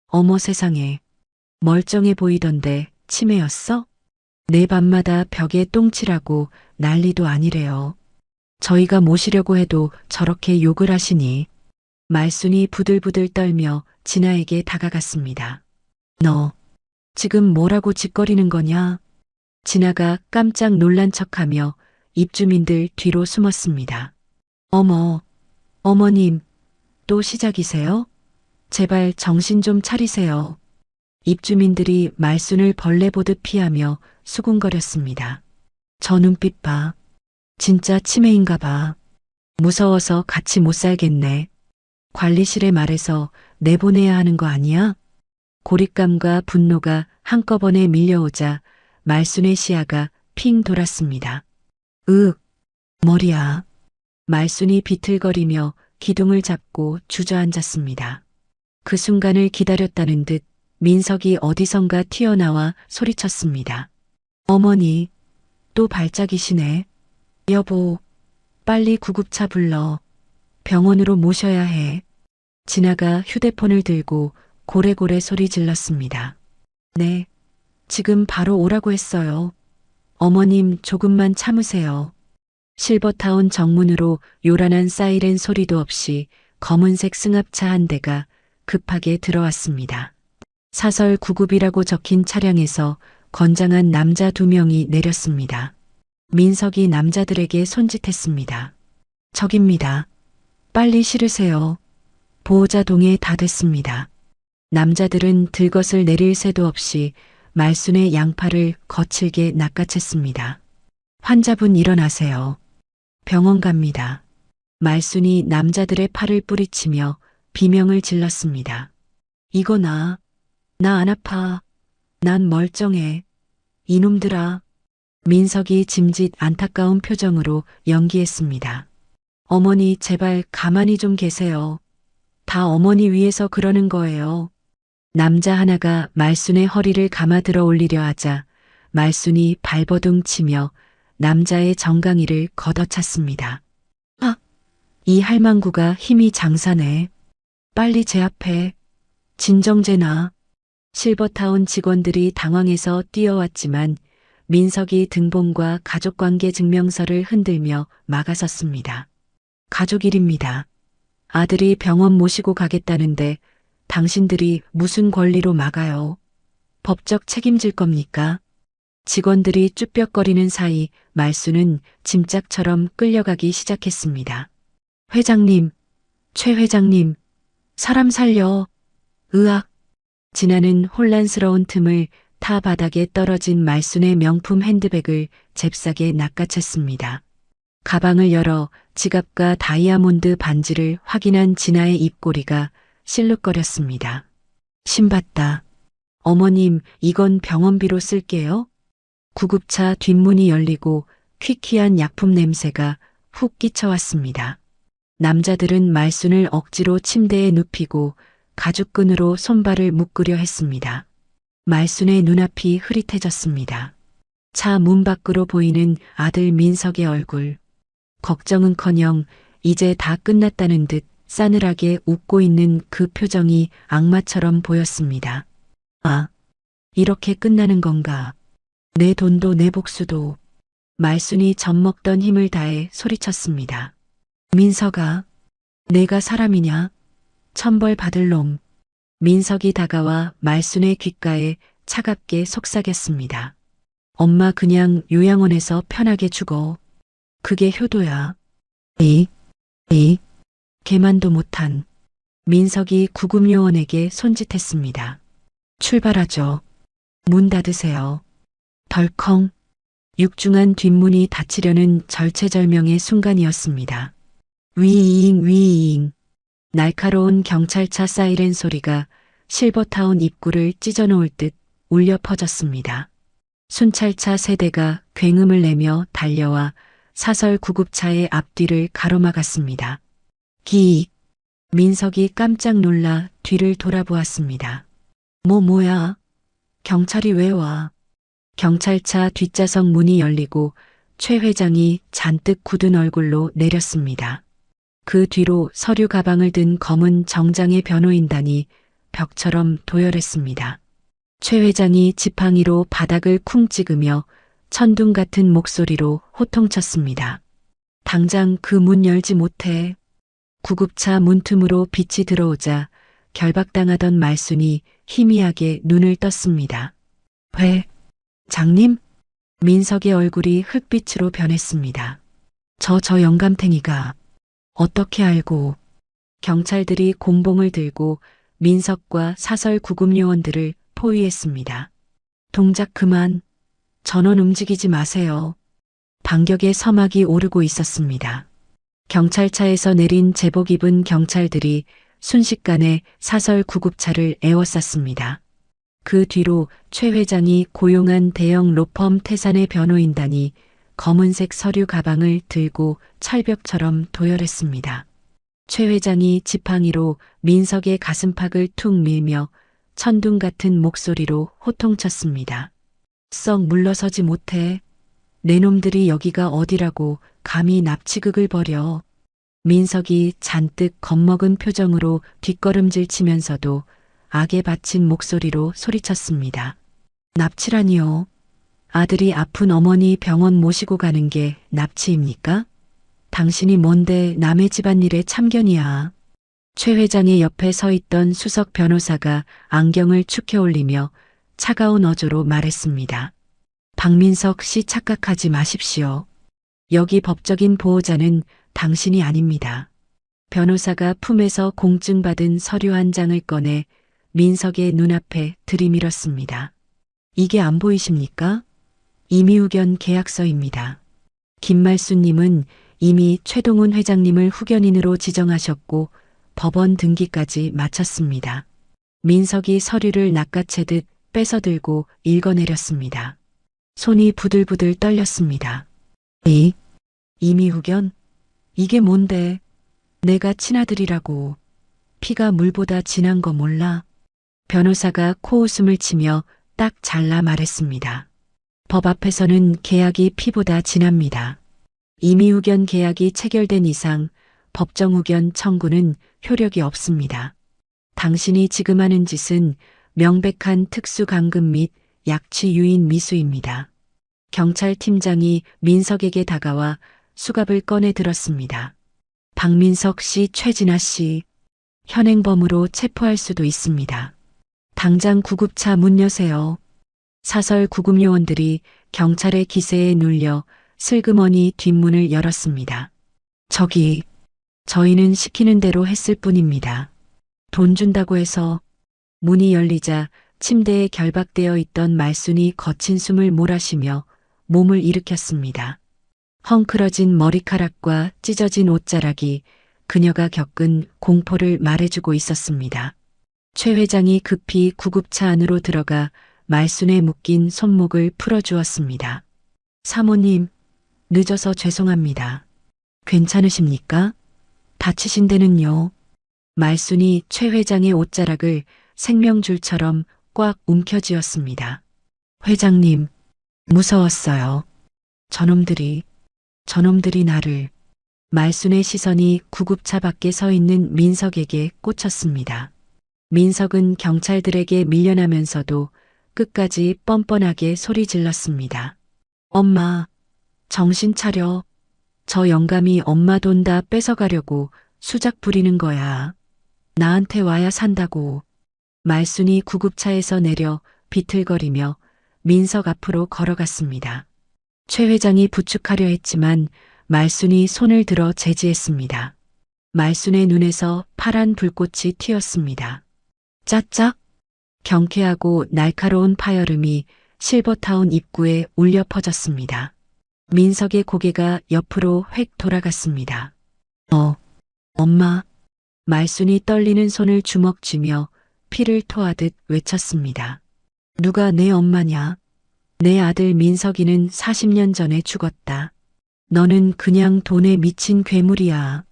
어머 세상에. 멀쩡해 보이던데 치매였어? 내 밤마다 벽에 똥칠하고 난리도 아니래요. 저희가 모시려고 해도 저렇게 욕을 하시니. 말순이 부들부들 떨며 진아에게 다가갔습니다. 너 지금 뭐라고 짓거리는 거냐? 진아가 깜짝 놀란 척하며 입주민들 뒤로 숨었습니다. 어머, 어머님, 또 시작이세요? 제발 정신 좀 차리세요. 입주민들이 말순을 벌레 보듯 피하며 수군거렸습니다. 저 눈빛 봐. 진짜 치매인가 봐. 무서워서 같이 못 살겠네. 관리실에 말해서 내보내야 하는 거 아니야? 고립감과 분노가 한꺼번에 밀려오자 말순의 시야가 핑 돌았습니다. 머리야. 말순이 비틀거리며 기둥을 잡고 주저앉았습니다. 그 순간을 기다렸다는 듯 민석이 어디선가 튀어나와 소리쳤습니다. 어머니, 또 발작이시네. 여보, 빨리 구급차 불러. 병원으로 모셔야 해. 진아가 휴대폰을 들고 고래고래 소리 질렀습니다. 네, 지금 바로 오라고 했어요. 어머님 조금만 참으세요. 실버타운 정문으로 요란한 사이렌 소리도 없이 검은색 승합차 한 대가 급하게 들어왔습니다. 사설 구급이라고 적힌 차량에서 건장한 남자 2명이 내렸습니다. 민석이 남자들에게 손짓했습니다. 저깁니다. 빨리 실으세요. 보호자 동에 다 됐습니다. 남자들은 들것을 내릴 새도 없이 말순의 양팔을 거칠게 낚아챘습니다. 환자분 일어나세요. 병원 갑니다. 말순이 남자들의 팔을 뿌리치며 비명을 질렀습니다. 이거 나 안 아파. 난 멀쩡해. 이놈들아. 민석이 짐짓 안타까운 표정으로 연기했습니다. 어머니 제발 가만히 좀 계세요. 다 어머니 위해서 그러는 거예요. 남자 하나가 말순의 허리를 감아 들어 올리려 하자 말순이 발버둥 치며 남자의 정강이를 걷어찼습니다. 아! 이 할망구가 힘이 장사네. 빨리 제압해. 진정제나. 실버타운 직원들이 당황해서 뛰어왔지만 민석이 등본과 가족관계 증명서를 흔들며 막아섰습니다. 가족 일입니다. 아들이 병원 모시고 가겠다는데 당신들이 무슨 권리로 막아요? 법적 책임질 겁니까? 직원들이 쭈뼛거리는 사이 말순은 짐짝처럼 끌려가기 시작했습니다. 회장님, 최 회장님, 사람 살려. 으악. 진아는 혼란스러운 틈을 타 바닥에 떨어진 말순의 명품 핸드백을 잽싸게 낚아챘습니다. 가방을 열어 지갑과 다이아몬드 반지를 확인한 진아의 입꼬리가 실룩거렸습니다. 신봤다. 어머님, 이건 병원비로 쓸게요. 구급차 뒷문이 열리고 퀴퀴한 약품 냄새가 훅 끼쳐왔습니다. 남자들은 말순을 억지로 침대에 눕히고 가죽끈으로 손발을 묶으려 했습니다. 말순의 눈앞이 흐릿해졌습니다. 차 문 밖으로 보이는 아들 민석의 얼굴. 걱정은커녕 이제 다 끝났다는 듯 싸늘하게 웃고 있는 그 표정이 악마처럼 보였습니다. 아, 이렇게 끝나는 건가? 내 돈도 내 복수도. 말순이 젖먹던 힘을 다해 소리쳤습니다. 민석아, 내가 사람이냐? 천벌 받을 놈. 민석이 다가와 말순의 귓가에 차갑게 속삭였습니다. 엄마 그냥 요양원에서 편하게 죽어. 그게 효도야. 개만도 못한. 민석이 구급요원에게 손짓했습니다. 출발하죠. 문 닫으세요. 덜컹. 육중한 뒷문이 닫히려는 절체절명의 순간이었습니다. 위잉. 날카로운 경찰차 사이렌 소리가 실버타운 입구를 찢어놓을 듯 울려 퍼졌습니다. 순찰차 3대가 굉음을 내며 달려와 사설 구급차의 앞뒤를 가로막았습니다. 기익. 민석이 깜짝 놀라 뒤를 돌아보았습니다. 뭐야? 경찰이 왜 와? 경찰차 뒷좌석 문이 열리고 최 회장이 잔뜩 굳은 얼굴로 내렸습니다. 그 뒤로 서류 가방을 든 검은 정장의 변호인단이 벽처럼 도열했습니다. 최 회장이 지팡이로 바닥을 쿵 찍으며 천둥 같은 목소리로 호통쳤습니다. 당장 그 문 열지 못해. 구급차 문틈으로 빛이 들어오자 결박당하던 말순이 희미하게 눈을 떴습니다. 장님? 민석의 얼굴이 흙빛으로 변했습니다. 저 영감탱이가 어떻게 알고. 경찰들이 곤봉을 들고 민석과 사설 구급 요원들을 포위했습니다. 동작 그만. 전원 움직이지 마세요. 반격의 서막이 오르고 있었습니다. 경찰차에서 내린 제복 입은 경찰들이 순식간에 사설 구급차를 에워쌌습니다. 그 뒤로 최 회장이 고용한 대형 로펌 태산의 변호인단이 검은색 서류 가방을 들고 철벽처럼 도열했습니다. 최 회장이 지팡이로 민석의 가슴팍을 툭 밀며 천둥 같은 목소리로 호통쳤습니다. 썩 물러서지 못해. 내 놈들이 여기가 어디라고 감히 납치극을 벌여. 민석이 잔뜩 겁먹은 표정으로 뒷걸음질 치면서도 악에 받친 목소리로 소리쳤습니다. 납치라니요. 아들이 아픈 어머니 병원 모시고 가는 게 납치입니까? 당신이 뭔데 남의 집안일에 참견이야. 최 회장의 옆에 서 있던 수석 변호사가 안경을 축해 올리며 차가운 어조로 말했습니다. 박민석 씨 착각하지 마십시오. 여기 법적인 보호자는 당신이 아닙니다. 변호사가 품에서 공증받은 서류 한 장을 꺼내 민석의 눈앞에 들이밀었습니다. 이게 안 보이십니까? 임의후견 계약서입니다. 김말수님은 이미 최동훈 회장님을 후견인으로 지정하셨고 법원 등기까지 마쳤습니다. 민석이 서류를 낚아채듯 뺏어들고 읽어내렸습니다. 손이 부들부들 떨렸습니다. 임의후견? 이게 뭔데? 내가 친아들이라고. 피가 물보다 진한 거 몰라? 변호사가 코웃음을 치며 딱 잘라 말했습니다. 법 앞에서는 계약이 피보다 진합니다. 임의후견 계약이 체결된 이상 법정후견 청구는 효력이 없습니다. 당신이 지금 하는 짓은 명백한 특수강금 및 약취 유인 미수입니다. 경찰팀장이 민석에게 다가와 수갑을 꺼내 들었습니다. 박민석 씨, 최진아 씨, 현행범으로 체포할 수도 있습니다. 당장 구급차 문 여세요. 사설 구급요원들이 경찰의 기세에 눌려 슬그머니 뒷문을 열었습니다. 저희는 시키는 대로 했을 뿐입니다. 돈 준다고 해서. 문이 열리자 침대에 결박되어 있던 말순이 거친 숨을 몰아쉬며 몸을 일으켰습니다. 헝클어진 머리카락과 찢어진 옷자락이 그녀가 겪은 공포를 말해주고 있었습니다. 최 회장이 급히 구급차 안으로 들어가 말순에 묶인 손목을 풀어주었습니다. 사모님, 늦어서 죄송합니다. 괜찮으십니까? 다치신 데는요? 말순이 최 회장의 옷자락을 생명줄처럼 꽉 움켜쥐었습니다. 회장님, 무서웠어요. 저놈들이 나를. 말순의 시선이 구급차 밖에 서 있는 민석에게 꽂혔습니다. 민석은 경찰들에게 밀려나면서도 끝까지 뻔뻔하게 소리 질렀습니다. 엄마, 정신 차려. 저 영감이 엄마 돈 다 뺏어가려고 수작 부리는 거야. 나한테 와야 산다고. 말순이 구급차에서 내려 비틀거리며 민석 앞으로 걸어갔습니다. 최 회장이 부축하려 했지만 말순이 손을 들어 제지했습니다. 말순의 눈에서 파란 불꽃이 튀었습니다. 짜짝! 경쾌하고 날카로운 파열음이 실버타운 입구에 울려 퍼졌습니다. 민석의 고개가 옆으로 획 돌아갔습니다. 엄마. 말순이 떨리는 손을 주먹 쥐며 피를 토하듯 외쳤습니다. 누가 내 엄마냐? 내 아들 민석이는 40년 전에 죽었다. 너는 그냥 돈에 미친 괴물이야.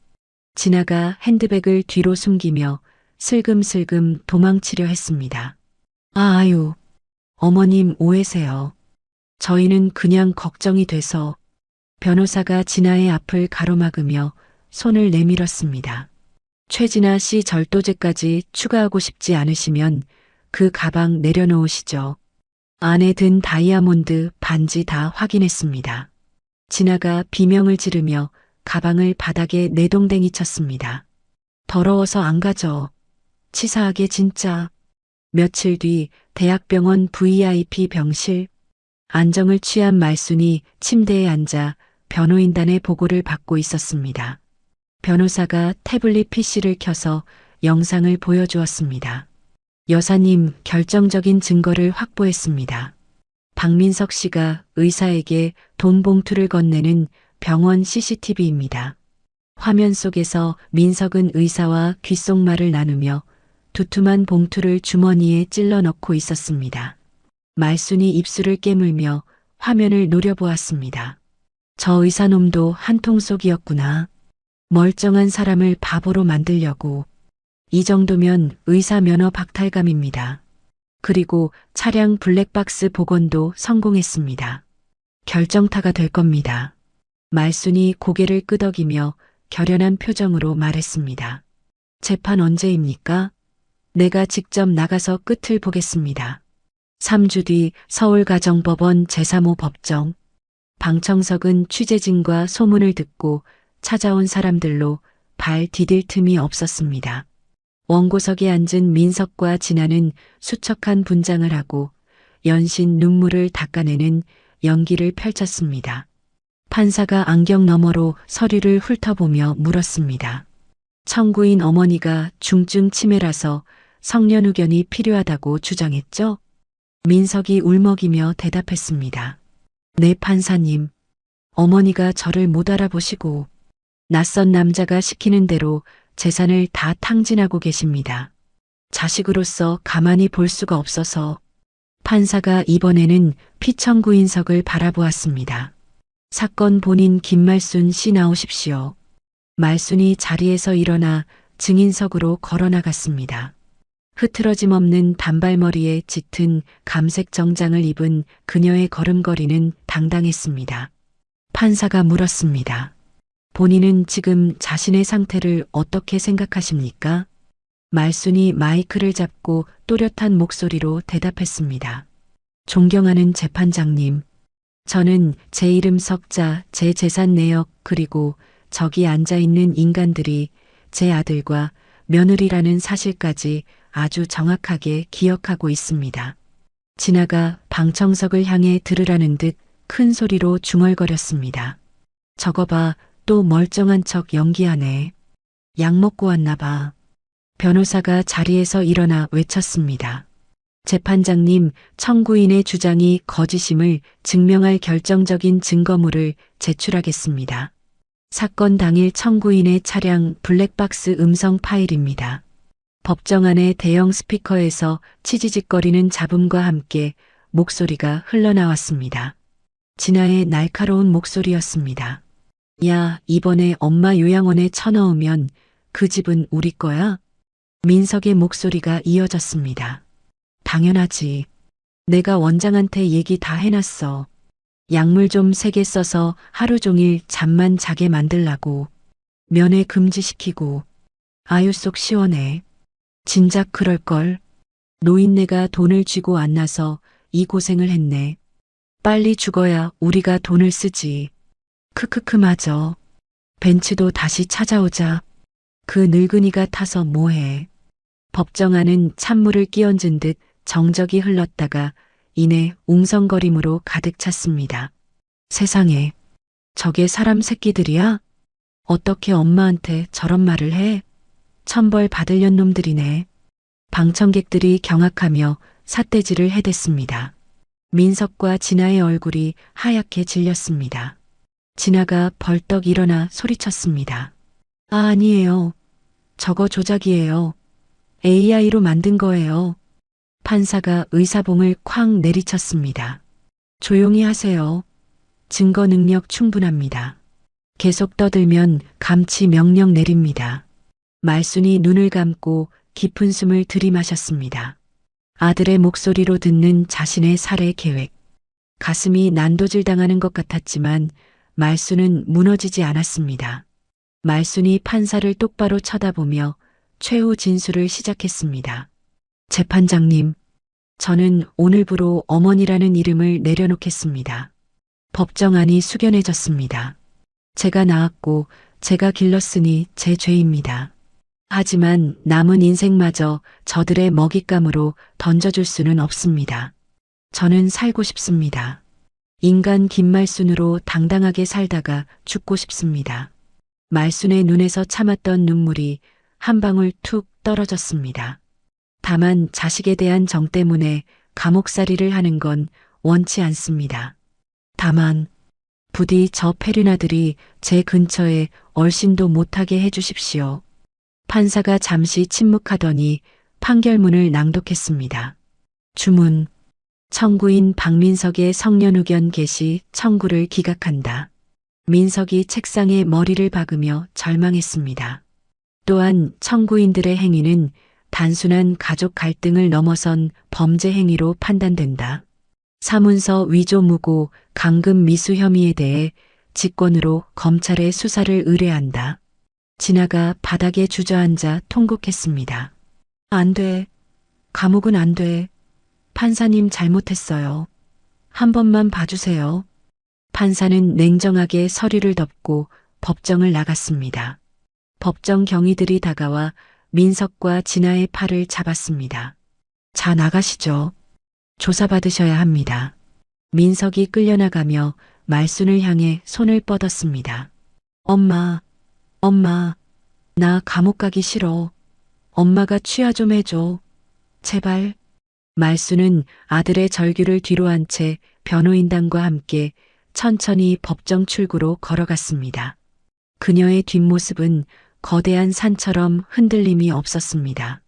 진아가 핸드백을 뒤로 숨기며 슬금슬금 도망치려 했습니다. 아유, 어머님 오해세요. 저희는 그냥 걱정이 돼서. 변호사가 진아의 앞을 가로막으며 손을 내밀었습니다. 최진아 씨 절도죄까지 추가하고 싶지 않으시면 그 가방 내려놓으시죠. 안에 든 다이아몬드 반지 다 확인했습니다. 진아가 비명을 지르며 가방을 바닥에 내동댕이 쳤습니다. 더러워서 안 가져. 치사하게 진짜. 며칠 뒤 대학병원 VIP 병실. 안정을 취한 말순이 침대에 앉아 변호인단의 보고를 받고 있었습니다. 변호사가 태블릿 PC를 켜서 영상을 보여주었습니다. 여사님, 결정적인 증거를 확보했습니다. 박민석 씨가 의사에게 돈 봉투를 건네는 병원 CCTV입니다. 화면 속에서 민석은 의사와 귓속말을 나누며 두툼한 봉투를 주머니에 찔러 넣고 있었습니다. 말순이 입술을 깨물며 화면을 노려보았습니다. 저 의사놈도 한통속이었구나. 멀쩡한 사람을 바보로 만들려고. 이 정도면 의사 면허 박탈감입니다. 그리고 차량 블랙박스 복원도 성공했습니다. 결정타가 될 겁니다. 말순이 고개를 끄덕이며 결연한 표정으로 말했습니다. 재판 언제입니까? 내가 직접 나가서 끝을 보겠습니다. 3주 뒤 서울가정법원 제3호 법정. 방청석은 취재진과 소문을 듣고 찾아온 사람들로 발 디딜 틈이 없었습니다. 원고석에 앉은 민석과 진아는 수척한 분장을 하고 연신 눈물을 닦아내는 연기를 펼쳤습니다. 판사가 안경 너머로 서류를 훑어보며 물었습니다. 청구인 어머니가 중증 치매라서 성년후견이 필요하다고 주장했죠? 민석이 울먹이며 대답했습니다. 네, 판사님. 어머니가 저를 못 알아보시고 낯선 남자가 시키는 대로 재산을 다 탕진하고 계십니다. 자식으로서 가만히 볼 수가 없어서. 판사가 이번에는 피청구인석을 바라보았습니다. 사건 본인 김말순 씨 나오십시오. 말순이 자리에서 일어나 증인석으로 걸어나갔습니다. 흐트러짐 없는 단발머리에 짙은 감색 정장을 입은 그녀의 걸음걸이는 당당했습니다. 판사가 물었습니다. 본인은 지금 자신의 상태를 어떻게 생각하십니까? 말순이 마이크를 잡고 또렷한 목소리로 대답했습니다. 존경하는 재판장님, 저는 제 이름 석자, 제 재산 내역, 그리고 저기 앉아있는 인간들이 제 아들과 며느리라는 사실까지 아주 정확하게 기억하고 있습니다. 진아가 방청석을 향해 들으라는 듯 큰 소리로 중얼거렸습니다. 저거 봐, 또 멀쩡한 척 연기하네. 약 먹고 왔나 봐. 변호사가 자리에서 일어나 외쳤습니다. 재판장님, 청구인의 주장이 거짓임을 증명할 결정적인 증거물을 제출하겠습니다. 사건 당일 청구인의 차량 블랙박스 음성 파일입니다. 법정 안의 대형 스피커에서 치지직거리는 잡음과 함께 목소리가 흘러나왔습니다. 진아의 날카로운 목소리였습니다. 야, 이번에 엄마 요양원에 쳐넣으면 그 집은 우리 거야? 민석의 목소리가 이어졌습니다. 당연하지. 내가 원장한테 얘기 다 해놨어. 약물 좀 세게 써서 하루 종일 잠만 자게 만들라고. 면회 금지시키고. 아유 속 시원해. 진작 그럴걸. 노인네가 돈을 쥐고 안 나서 이 고생을 했네. 빨리 죽어야 우리가 돈을 쓰지. 크크크 맞어. 벤츠도 다시 찾아오자. 그 늙은이가 타서 뭐해. 법정 안은 찬물을 끼얹은 듯 정적이 흘렀다가 이내 웅성거림으로 가득 찼습니다. 세상에, 저게 사람 새끼들이야? 어떻게 엄마한테 저런 말을 해? 천벌 받으련 놈들이네. 방청객들이 경악하며 삿대질을 해댔습니다. 민석과 진아의 얼굴이 하얗게 질렸습니다. 진아가 벌떡 일어나 소리쳤습니다. 아, 아니에요. 저거 조작이에요. AI로 만든 거예요. 판사가 의사봉을 쾅 내리쳤습니다. 조용히 하세요. 증거 능력 충분합니다. 계속 떠들면 감치 명령 내립니다. 말순이 눈을 감고 깊은 숨을 들이마셨습니다. 아들의 목소리로 듣는 자신의 살해 계획. 가슴이 난도질 당하는 것 같았지만 말순은 무너지지 않았습니다. 말순이 판사를 똑바로 쳐다보며 최후 진술을 시작했습니다. 재판장님, 저는 오늘부로 어머니라는 이름을 내려놓겠습니다. 법정 안이 숙연해졌습니다. 제가 낳았고 제가 길렀으니 제 죄입니다. 하지만 남은 인생마저 저들의 먹잇감으로 던져줄 수는 없습니다. 저는 살고 싶습니다. 인간 김말순으로 당당하게 살다가 죽고 싶습니다. 말순의 눈에서 참았던 눈물이 한 방울 툭 떨어졌습니다. 다만 자식에 대한 정 때문에 감옥살이를 하는 건 원치 않습니다. 다만 부디 저 페륜아들이 제 근처에 얼씬도 못하게 해주십시오. 판사가 잠시 침묵하더니 판결문을 낭독했습니다. 주문. 청구인 박민석의 성년후견 개시 청구를 기각한다. 민석이 책상에 머리를 박으며 절망했습니다. 또한 청구인들의 행위는 단순한 가족 갈등을 넘어선 범죄 행위로 판단된다. 사문서 위조 무고 감금 미수 혐의에 대해 직권으로 검찰에 수사를 의뢰한다. 진아가 바닥에 주저앉아 통곡했습니다. 안 돼. 감옥은 안 돼. 판사님 잘못했어요. 한 번만 봐주세요. 판사는 냉정하게 서류를 덮고 법정을 나갔습니다. 법정 경위들이 다가와 민석과 진아의 팔을 잡았습니다. 자, 나가시죠. 조사받으셔야 합니다. 민석이 끌려나가며 말순을 향해 손을 뻗었습니다. 엄마, 나 감옥 가기 싫어. 엄마가 취하 좀 해줘. 제발. 말순은 아들의 절규를 뒤로 한 채 변호인단과 함께 천천히 법정 출구로 걸어갔습니다. 그녀의 뒷모습은 거대한 산처럼 흔들림이 없었습니다.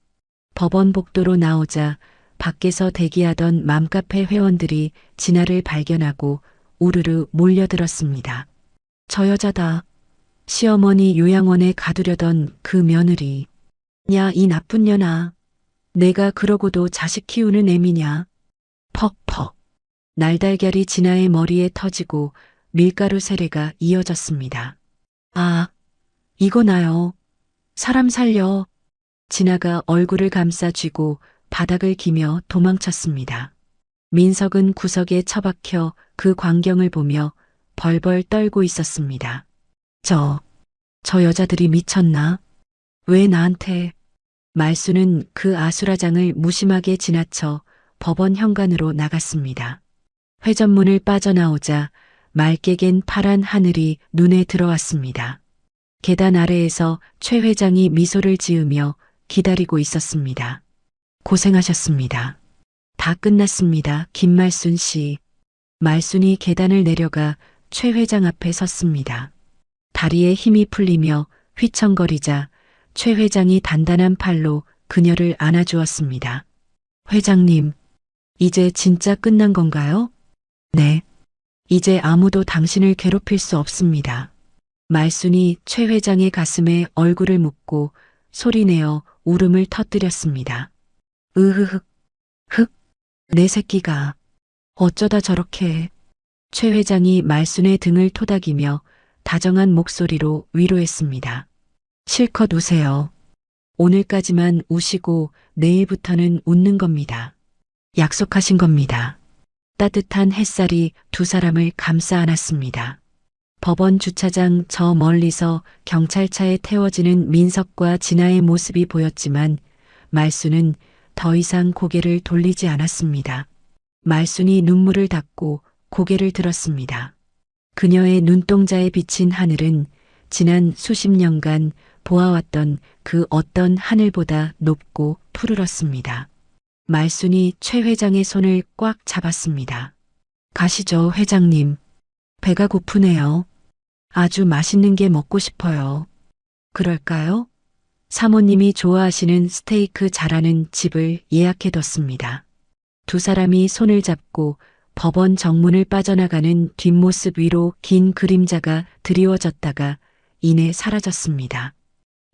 법원 복도로 나오자 밖에서 대기하던 맘카페 회원들이 진아를 발견하고 우르르 몰려들었습니다. 저 여자다. 시어머니 요양원에 가두려던 그 며느리. 야, 이 나쁜 년아. 내가 그러고도 자식 키우는 애미냐. 퍽퍽. 날달걀이 진아의 머리에 터지고 밀가루 세례가 이어졌습니다. 아, 이거 나요. 사람 살려. 진아가 얼굴을 감싸 쥐고 바닥을 기며 도망쳤습니다. 민석은 구석에 처박혀 그 광경을 보며 벌벌 떨고 있었습니다. 저 여자들이 미쳤나? 왜 나한테? 말순은 그 아수라장을 무심하게 지나쳐 법원 현관으로 나갔습니다. 회전문을 빠져나오자 맑게 갠 파란 하늘이 눈에 들어왔습니다. 계단 아래에서 최 회장이 미소를 지으며 기다리고 있었습니다. 고생하셨습니다. 다 끝났습니다. 김말순 씨. 말순이 계단을 내려가 최 회장 앞에 섰습니다. 다리에 힘이 풀리며 휘청거리자 최 회장이 단단한 팔로 그녀를 안아주었습니다. 회장님, 이제 진짜 끝난 건가요? 네. 이제 아무도 당신을 괴롭힐 수 없습니다. 말순이 최 회장의 가슴에 얼굴을 묻고 소리내어 울음을 터뜨렸습니다. 으흐흑, 흑, 내 새끼가 어쩌다 저렇게. 최 회장이 말순의 등을 토닥이며 다정한 목소리로 위로했습니다. 실컷 우세요. 오늘까지만 우시고 내일부터는 웃는 겁니다. 약속하신 겁니다. 따뜻한 햇살이 두 사람을 감싸 안았습니다. 법원 주차장 저 멀리서 경찰차에 태워지는 민석과 진아의 모습이 보였지만 말순은 더 이상 고개를 돌리지 않았습니다. 말순이 눈물을 닦고 고개를 들었습니다. 그녀의 눈동자에 비친 하늘은 지난 수십 년간 보아왔던 그 어떤 하늘보다 높고 푸르렀습니다. 말순이 최 회장의 손을 꽉 잡았습니다. 가시죠, 회장님. 배가 고프네요. 아주 맛있는 게 먹고 싶어요. 그럴까요? 사모님이 좋아하시는 스테이크 잘하는 집을 예약해뒀습니다. 두 사람이 손을 잡고 법원 정문을 빠져나가는 뒷모습 위로 긴 그림자가 드리워졌다가 이내 사라졌습니다.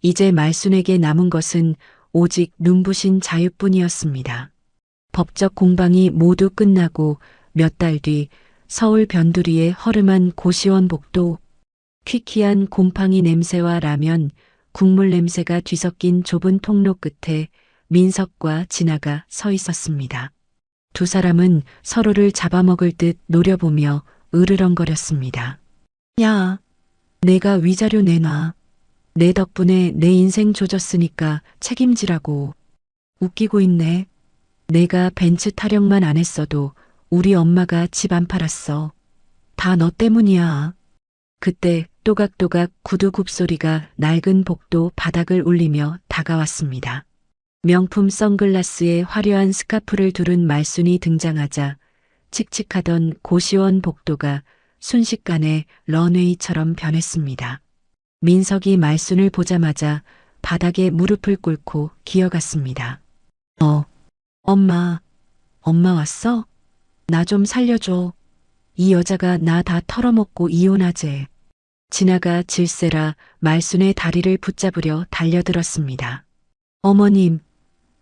이제 말순에게 남은 것은 오직 눈부신 자유뿐이었습니다. 법적 공방이 모두 끝나고 몇 달 뒤 서울 변두리의 허름한 고시원 복도, 퀴퀴한 곰팡이 냄새와 라면, 국물 냄새가 뒤섞인 좁은 통로 끝에 민석과 진아가 서 있었습니다. 두 사람은 서로를 잡아먹을 듯 노려보며 으르렁거렸습니다. 야, 내가 위자료 내놔. 내 덕분에 내 인생 조졌으니까 책임지라고. 웃기고 있네. 내가 벤츠 타령만 안 했어도 우리 엄마가 집 안 팔았어. 다 너 때문이야. 그때 또각또각 구두 굽소리가 낡은 복도 바닥을 울리며 다가왔습니다. 명품 선글라스에 화려한 스카프를 두른 말순이 등장하자 칙칙하던 고시원 복도가 순식간에 런웨이처럼 변했습니다. 민석이 말순을 보자마자 바닥에 무릎을 꿇고 기어갔습니다. 엄마, 엄마 왔어? 나 좀 살려줘. 이 여자가 나 다 털어먹고 이혼하재. 진아가 질세라 말순의 다리를 붙잡으려 달려들었습니다. 어머님,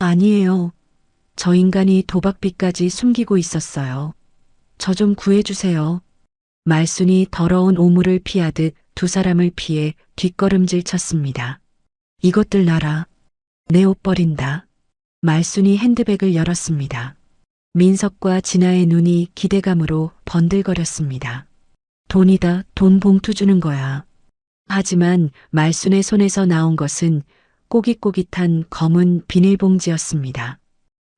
아니에요. 저 인간이 도박빚까지 숨기고 있었어요. 저 좀 구해주세요. 말순이 더러운 오물을 피하듯 두 사람을 피해 뒷걸음질 쳤습니다. 이것들 놔라. 내 옷 버린다. 말순이 핸드백을 열었습니다. 민석과 진아의 눈이 기대감으로 번들거렸습니다. 돈이다, 돈 봉투 주는 거야. 하지만 말순의 손에서 나온 것은 꼬깃꼬깃한 검은 비닐봉지였습니다.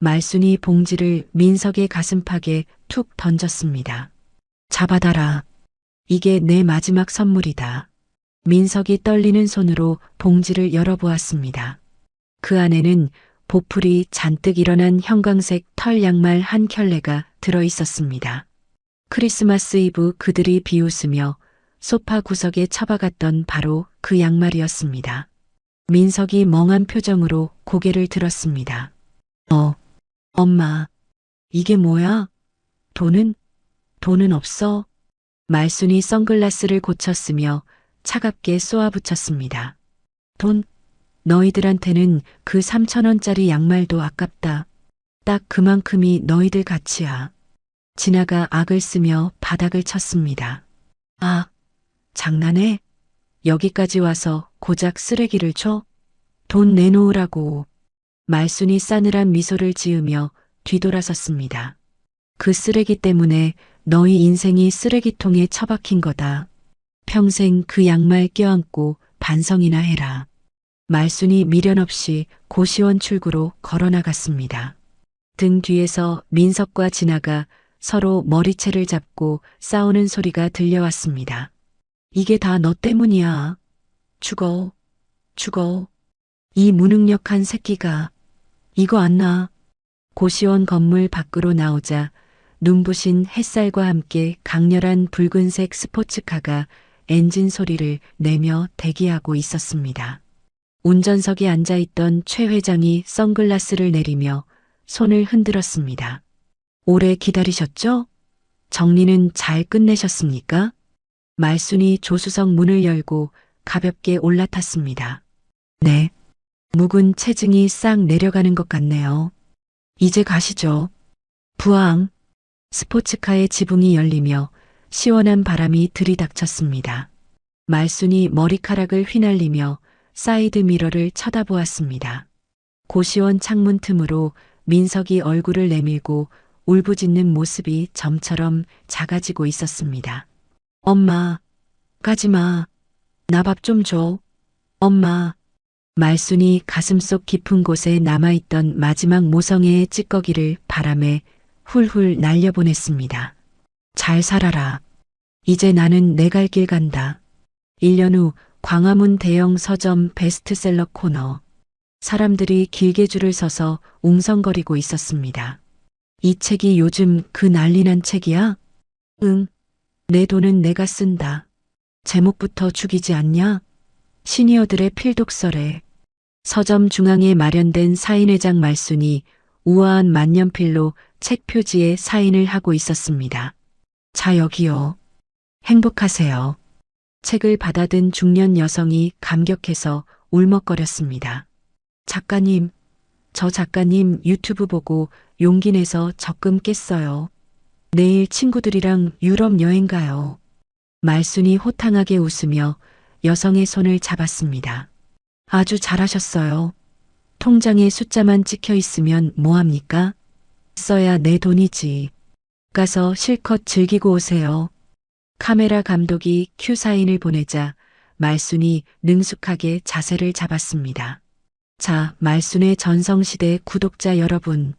말순이 봉지를 민석의 가슴팍에 툭 던졌습니다. 잡아다라. 이게 내 마지막 선물이다. 민석이 떨리는 손으로 봉지를 열어보았습니다. 그 안에는 보풀이 잔뜩 일어난 형광색 털 양말 한 켤레가 들어 있었습니다. 크리스마스 이브 그들이 비웃으며 소파 구석에 처박았던 바로 그 양말이었습니다. 민석이 멍한 표정으로 고개를 들었습니다. 엄마, 이게 뭐야? 돈은 없어? 말순이 선글라스를 고쳤으며 차갑게 쏘아붙였습니다. 너희들한테는 그 3,000원짜리 양말도 아깝다. 딱 그만큼이 너희들 가치야. 진아가 악을 쓰며 바닥을 쳤습니다. 아, 장난해? 여기까지 와서 고작 쓰레기를 줘? 돈 내놓으라고. 말순이 싸늘한 미소를 지으며 뒤돌아섰습니다. 그 쓰레기 때문에 너희 인생이 쓰레기통에 처박힌 거다. 평생 그 양말 껴안고 반성이나 해라. 말순이 미련 없이 고시원 출구로 걸어나갔습니다. 등 뒤에서 민석과 진아가 서로 머리채를 잡고 싸우는 소리가 들려왔습니다. 이게 다 너 때문이야. 죽어. 이 무능력한 새끼가. 이거 안 나. 고시원 건물 밖으로 나오자 눈부신 햇살과 함께 강렬한 붉은색 스포츠카가 엔진 소리를 내며 대기하고 있었습니다. 운전석에 앉아있던 최 회장이 선글라스를 내리며 손을 흔들었습니다. 오래 기다리셨죠? 정리는 잘 끝내셨습니까? 말순이 조수석 문을 열고 가볍게 올라탔습니다. 네. 묵은 체증이 싹 내려가는 것 같네요. 이제 가시죠. 부앙. 스포츠카의 지붕이 열리며 시원한 바람이 들이닥쳤습니다. 말순이 머리카락을 휘날리며 사이드 미러를 쳐다보았습니다. 고시원 창문 틈으로 민석이 얼굴을 내밀고 울부짖는 모습이 점처럼 작아지고 있었습니다. 엄마, 가지마. 나 밥 좀 줘. 엄마. 말순이 가슴속 깊은 곳에 남아있던 마지막 모성애의 찌꺼기를 바람에 훌훌 날려보냈습니다. 잘 살아라. 이제 나는 내 갈 길 간다. 1년 후 광화문 대형 서점 베스트셀러 코너. 사람들이 길게 줄을 서서 웅성거리고 있었습니다. 이 책이 요즘 그 난리난 책이야? 응. 내 돈은 내가 쓴다. 제목부터 죽이지 않냐? 시니어들의 필독서래. 서점 중앙에 마련된 사인회장 말순이 우아한 만년필로 책 표지에 사인을 하고 있었습니다. 자, 여기요. 행복하세요. 책을 받아든 중년 여성이 감격해서 울먹거렸습니다. 작가님, 저 작가님 유튜브 보고 용기 내서 적금 깼어요. 내일 친구들이랑 유럽 여행 가요. 말순이 호탕하게 웃으며 여성의 손을 잡았습니다. 아주 잘하셨어요. 통장에 숫자만 찍혀 있으면 뭐합니까? 써야 내 돈이지. 가서 실컷 즐기고 오세요. 카메라 감독이 큐 사인을 보내자 말순이 능숙하게 자세를 잡았습니다. 자, 말순의 전성시대 구독자 여러분.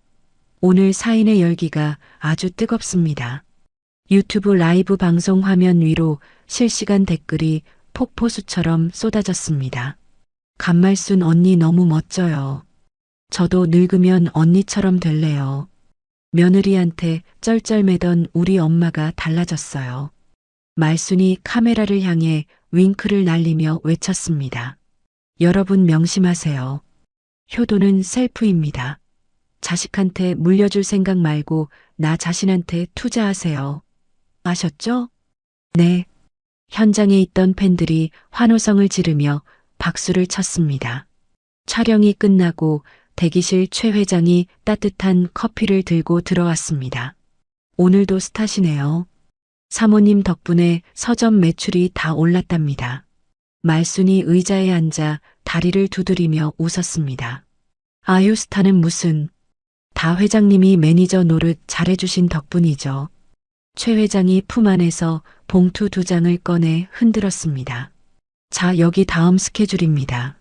오늘 사인의 열기가 아주 뜨겁습니다. 유튜브 라이브 방송 화면 위로 실시간 댓글이 폭포수처럼 쏟아졌습니다. 감말순 언니 너무 멋져요. 저도 늙으면 언니처럼 될래요. 며느리한테 쩔쩔매던 우리 엄마가 달라졌어요. 말순이 카메라를 향해 윙크를 날리며 외쳤습니다. 여러분 명심하세요. 효도는 셀프입니다. 자식한테 물려줄 생각 말고 나 자신한테 투자하세요. 아셨죠? 네. 현장에 있던 팬들이 환호성을 지르며 박수를 쳤습니다. 촬영이 끝나고 대기실 최 회장이 따뜻한 커피를 들고 들어왔습니다. 오늘도 스타시네요. 사모님 덕분에 서점 매출이 다 올랐답니다. 말순이 의자에 앉아 다리를 두드리며 웃었습니다. 아유 스타는 무슨, 다 회장님이 매니저 노릇 잘해주신 덕분이죠. 최 회장이 품 안에서 봉투 2장을 꺼내 흔들었습니다. 자, 여기 다음 스케줄입니다.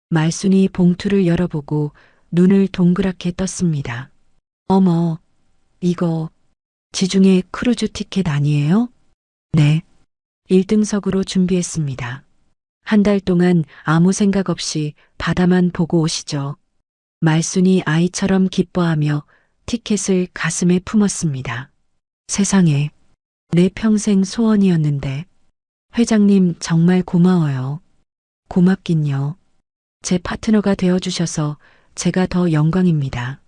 말순이 봉투를 열어보고 눈을 동그랗게 떴습니다. 어머, 이거 지중해 크루즈 티켓 아니에요? 네. 1등석으로 준비했습니다. 한 달 동안 아무 생각 없이 바다만 보고 오시죠. 말순이 아이처럼 기뻐하며 티켓을 가슴에 품었습니다. 세상에, 내 평생 소원이었는데. 회장님 정말 고마워요. 고맙긴요. 제 파트너가 되어주셔서 제가 더 영광입니다.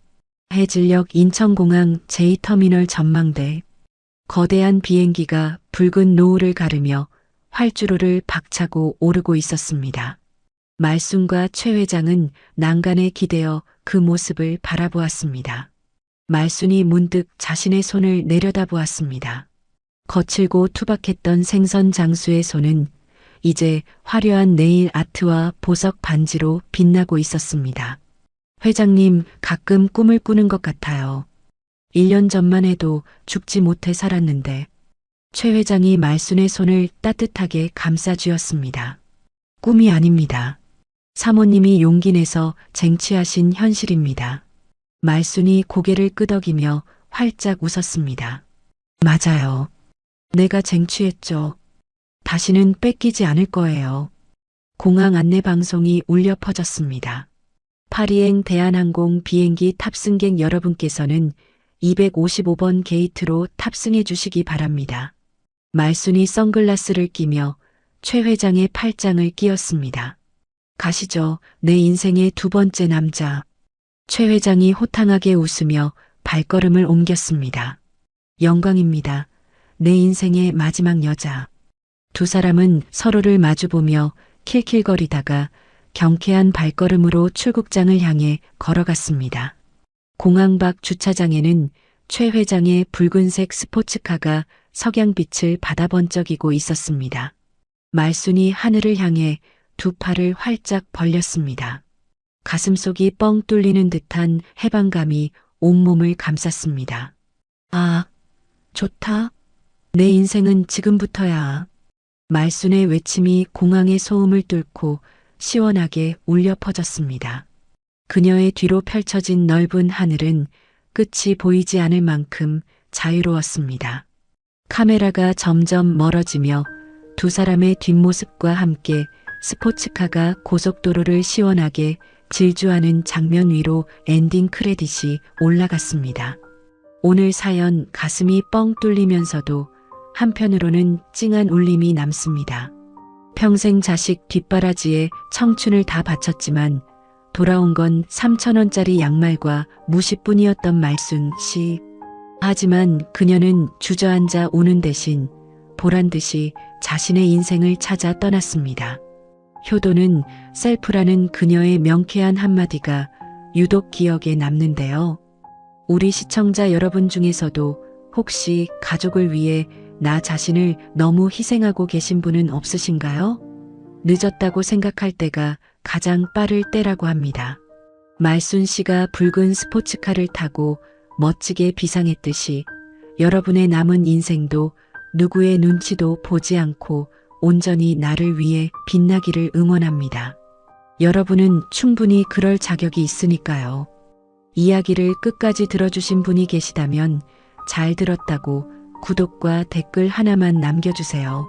해질녘 인천공항 제2터미널 전망대. 거대한 비행기가 붉은 노을을 가르며 활주로를 박차고 오르고 있었습니다. 말순과 최 회장은 난간에 기대어 그 모습을 바라보았습니다. 말순이 문득 자신의 손을 내려다보았습니다. 거칠고 투박했던 생선 장수의 손은 이제 화려한 네일 아트와 보석 반지로 빛나고 있었습니다. 회장님, 가끔 꿈을 꾸는 것 같아요. 1년 전만 해도 죽지 못해 살았는데. 최 회장이 말순의 손을 따뜻하게 감싸주었습니다. 꿈이 아닙니다. 사모님이 용기 내서 쟁취하신 현실입니다. 말순이 고개를 끄덕이며 활짝 웃었습니다. 맞아요. 내가 쟁취했죠. 다시는 뺏기지 않을 거예요. 공항 안내 방송이 울려 퍼졌습니다. 파리행 대한항공 비행기 탑승객 여러분께서는 255번 게이트로 탑승해 주시기 바랍니다. 말순이 선글라스를 끼며 최 회장의 팔짱을 끼었습니다. 가시죠, 내 인생의 2번째 남자. 최 회장이 호탕하게 웃으며 발걸음을 옮겼습니다. 영광입니다. 내 인생의 마지막 여자. 두 사람은 서로를 마주보며 킬킬거리다가 경쾌한 발걸음으로 출국장을 향해 걸어갔습니다. 공항 밖 주차장에는 최 회장의 붉은색 스포츠카가 석양빛을 받아 번쩍이고 있었습니다. 말순이 하늘을 향해 두 팔을 활짝 벌렸습니다. 가슴속이 뻥 뚫리는 듯한 해방감이 온몸을 감쌌습니다. 아, 좋다. 내 인생은 지금부터야. 말순의 외침이 공항의 소음을 뚫고 시원하게 울려 퍼졌습니다. 그녀의 뒤로 펼쳐진 넓은 하늘은 끝이 보이지 않을 만큼 자유로웠습니다. 카메라가 점점 멀어지며 두 사람의 뒷모습과 함께 스포츠카가 고속도로를 시원하게 질주하는 장면 위로 엔딩 크레딧이 올라갔습니다. 오늘 사연 가슴이 뻥 뚫리면서도 한편으로는 찡한 울림이 남습니다. 평생 자식 뒷바라지에 청춘을 다 바쳤지만 돌아온 건 3,000원짜리 양말과 무시뿐이었던 말순 씨. 하지만 그녀는 주저앉아 우는 대신 보란듯이 자신의 인생을 찾아 떠났습니다. 효도는 셀프라는 그녀의 명쾌한 한마디가 유독 기억에 남는데요. 우리 시청자 여러분 중에서도 혹시 가족을 위해 나 자신을 너무 희생하고 계신 분은 없으신가요? 늦었다고 생각할 때가 가장 빠를 때라고 합니다. 말순 씨가 붉은 스포츠카를 타고 멋지게 비상했듯이 여러분의 남은 인생도 누구의 눈치도 보지 않고 온전히 나를 위해 빛나기를 응원합니다. 여러분은 충분히 그럴 자격이 있으니까요. 이야기를 끝까지 들어주신 분이 계시다면 잘 들었다고 구독과 댓글 하나만 남겨주세요.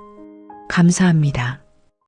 감사합니다.